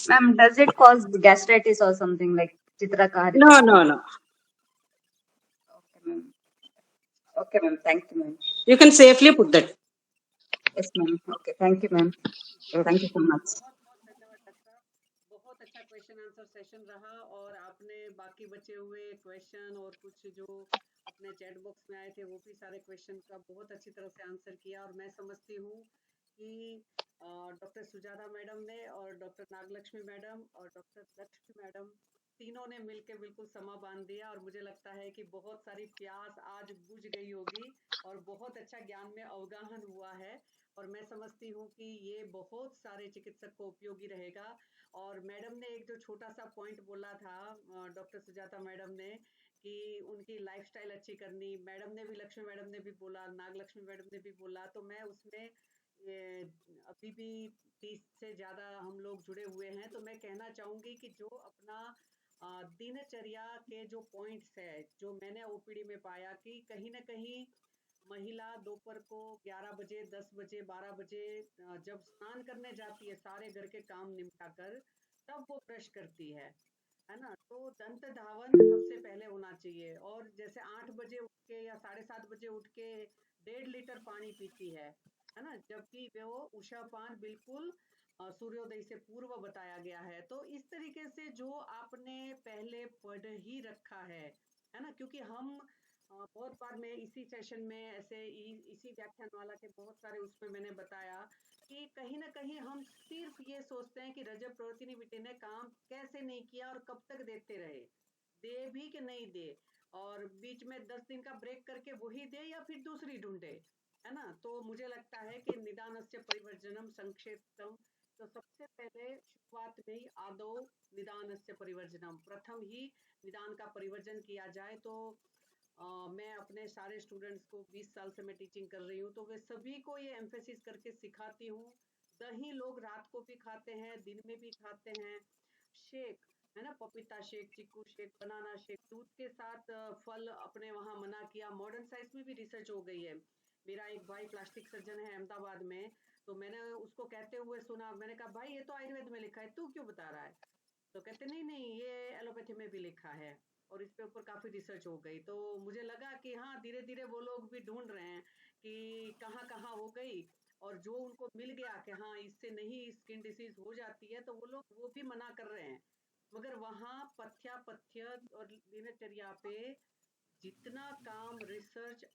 Ma'am, does it cause gastritis or something like Chitraka? No. Okay, ma'am. Thank you, ma'am. You can safely put that. Yes, ma'am. Okay, thank you, ma'am. Thank you so much. बहुत अच्छा question answer session रहा और आपने बाकी बचे हुए question और कुछ जो अपने चैट बॉक्स में आए थे वो भी सारे क्वेश्चन का बहुत अच्छी तरह से आंसर किया और मैं समझती हूँ कि डॉक्टर सुजाता मैडम ने और डॉक्टर नागलक्ष्मी मैडम और डॉक्टर लक्ष्मी मैडम तीनों ने मिलकर बिल्कुल समा बांध दिया और मुझे लगता है कि बहुत सारी प्यास आज बुझ गई होगी और बहुत अच्छा ज्ञान में अवगाहन हुआ है और मैं समझती हूँ कि ये बहुत सारे चिकित्सक को उपयोगी रहेगा। और मैडम ने एक जो छोटा सा पॉइंट बोला था डॉक्टर सुजाता मैडम ने कि उनकी लाइफस्टाइल अच्छी करनी, मैडम ने भी, लक्ष्मी मैडम ने भी बोला, नागलक्ष्मी मैडम ने भी बोला, तो मैं उसमें अभी भी 30 से ज्यादा हम लोग जुड़े हुए हैं। तो मैं कहना चाहूंगी कि जो अपना दिनचर्या के जो पॉइंट्स है जो मैंने ओपीडी में पाया कि कहीं ना कहीं महिला दोपहर को 11 बजे, 10 बजे, 12 बजे जब स्नान करने जाती है सारे घर के काम निपटा कर, तब वो ब्रश करती है ना। तो दंत धावन सबसे पहले होना चाहिए और जैसे 8 बजे उठ के या 7:30 बजे उठ के 1.5 लीटर पानी पीती है ना, जबकि वो उषापान बिल्कुल सूर्योदय से पूर्व बताया गया है। तो इस तरीके से जो आपने पहले पढ़ ही रखा है ना, क्योंकि हम बहुत बार मैं इसी सेशन में ऐसे इसी व्याख्यानमाला के बहुत सारे उसमें मैंने बताया कि कहीं ना कहीं हम सिर्फ ये सोचते हैं कि रजब प्रवर्तिनी विटी ने काम कैसे नहीं किया और कब तक देते रहे, दे भी कि नहीं दे, और बीच में 10 दिन का ब्रेक करके वही दे या फिर दूसरी ढूंढे, है ना। तो मुझे लगता है कि निदानस्य परिवर्जनम संक्षेप्तम, तो सबसे पहले शुरुआत में ही आदौ निदानस्य परिवर्जनम, प्रथम ही निदान का परिवर्जन किया जाए। तो मैं अपने सारे स्टूडेंट्स को 20 साल से मैं टीचिंग कर रही हूँ, तो वे सभी को ये एम्फेसिस करके सिखाती हूँ। दही लोग रात को भी खाते हैं, दिन में भी खाते हैं, शेक है ना, पपीता शेक, चीकू शेक, बनाना शेक, दूध के साथ फल अपने वहाँ मना किया। मॉडर्न साइंस में भी रिसर्च हो गई है। मेरा एक भाई प्लास्टिक सर्जन है अहमदाबाद में, तो मैंने उसको कहते हुए सुना, मैंने कहा भाई ये तो आयुर्वेद में लिखा है, तू क्यों बता रहा है? तो कहते नहीं ये एलोपैथी में भी लिखा है और इसके ऊपर काफी रिसर्च हो गई। तो मुझे लगा कि हाँ, धीरे धीरे वो लोग भी ढूंढ रहे हैं कि कहाँ हो गई, और जो उनको मिल गया कि हाँ इससे नहीं स्किन डिसीज हो जाती है, तो वो लोग वो भी मना कर रहे हैं। मगर वहाँ पथ्य और दिनचर्या पे जितना काम रिसर्च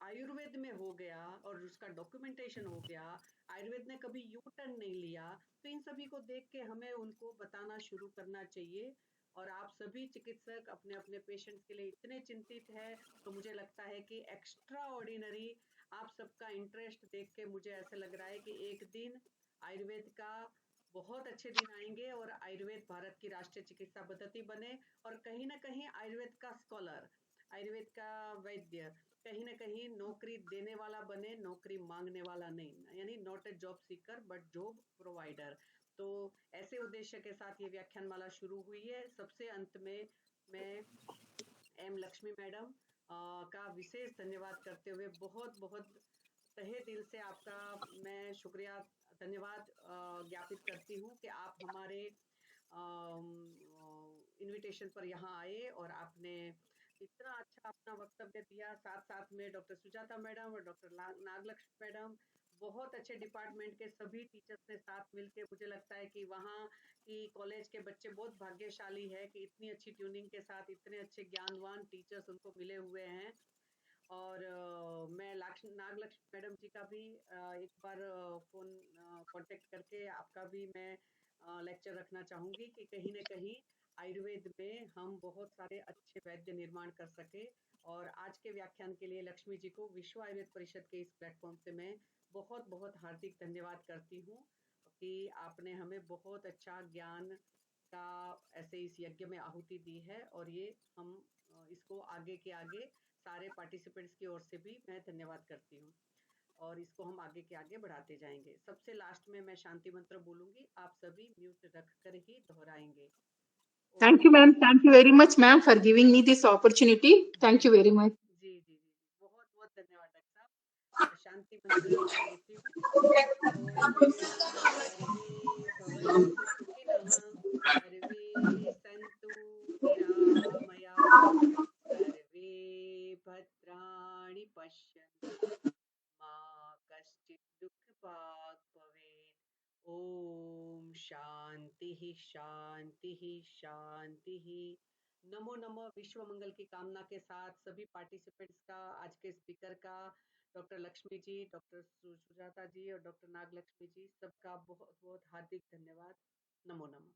आयुर्वेद में हो गया और उसका डॉक्यूमेंटेशन हो गया, आयुर्वेद ने कभी यू टर्न नहीं लिया, तो इन सभी को देख के हमें उनको बताना शुरू करना चाहिए। और आप सभी चिकित्सक अपने अपने पेशेंट्स के लिए इतने चिंतित है, तो मुझे लगता है कि एक्स्ट्रा ऑर्डिनरी आप सबका इंटरेस्ट देख के मुझे ऐसा लग रहा है कि एक दिन आयुर्वेद का बहुत अच्छे दिन आएंगे और आयुर्वेद भारत की राष्ट्रीय चिकित्सा पद्धति बने, और कहीं ना कहीं आयुर्वेद का स्कॉलर, आयुर्वेद का वैद्य कहीं ना कहीं नौकरी देने वाला बने, नौकरी मांगने वाला नहीं, यानी not a job seeker but job provider. तो ऐसे उद्देश्य के साथ ये व्याख्यान माला शुरू हुई है। सबसे अंत में मैं एम लक्ष्मी मैडम का विशेष धन्यवाद करते हुए बहुत बहुत तहे दिल से आपका मैं शुक्रिया धन्यवाद ज्ञापित करती हूँ कि आप हमारे इनविटेशन पर यहाँ आए और आपने इतना अच्छा अपना वक्तव्य दिया। साथ साथ में डॉक्टर सुजाता मैडम और डॉक्टर नागलक्ष्मी मैडम, बहुत अच्छे डिपार्टमेंट के सभी टीचर्स ने साथ मिलके, मुझे लगता है कि वहाँ की कॉलेज के बच्चे बहुत भाग्यशाली है कि इतनी अच्छी ट्यूनिंग के साथ इतने अच्छे ज्ञानवान टीचर्स उनको मिले हुए हैं। और मैं नागलक्ष्मी मैडम जी का भी एक बार फोन कांटेक्ट करके आपका भी मैं लेक्चर रखना चाहूंगी कि कहीं ना कहीं आयुर्वेद में हम बहुत सारे अच्छे वैद्य निर्माण कर सके। और आज के व्याख्यान के लिए लक्ष्मी जी को विश्व आयुर्वेद परिषद के इस प्लेटफॉर्म से मैं बहुत बहुत हार्दिक धन्यवाद करती हूँ कि आपने हमें बहुत अच्छा ज्ञान का ऐसे इस यज्ञ में आहुति दी है। और ये हम इसको आगे के आगे सारे पार्टिसिपेंट्स की ओर से भी मैं धन्यवाद करती हूँ, और इसको हम आगे के आगे बढ़ाते जाएंगे। सबसे लास्ट में मैं शांति मंत्र बोलूंगी, आप सभी म्यूट रख कर ही दोहराएंगे। Thank you, ma'am. Thank you very much, ma'am, for giving me this opportunity. Thank you very much. जी जी जी, बहुत बहुत धन्यवाद डॉक्टर साहब। शांति मंत्र देती हूँ। सर्वे भवन्तु सुखिनः, सर्वे सन्तु निरामयाः, सर्वे भद्राणि पश्यन्तु, मा कश्चित् दुःखभाग् भवेत्। ओम शांति शांति शांति। नमो नमः। विश्व मंगल की कामना के साथ सभी पार्टिसिपेंट्स का, आज के स्पीकर का, डॉक्टर लक्ष्मी जी, डॉक्टर सुजाता जी और डॉक्टर नागलक्ष्मी जी, सबका बहुत बहुत हार्दिक धन्यवाद। नमो नमः।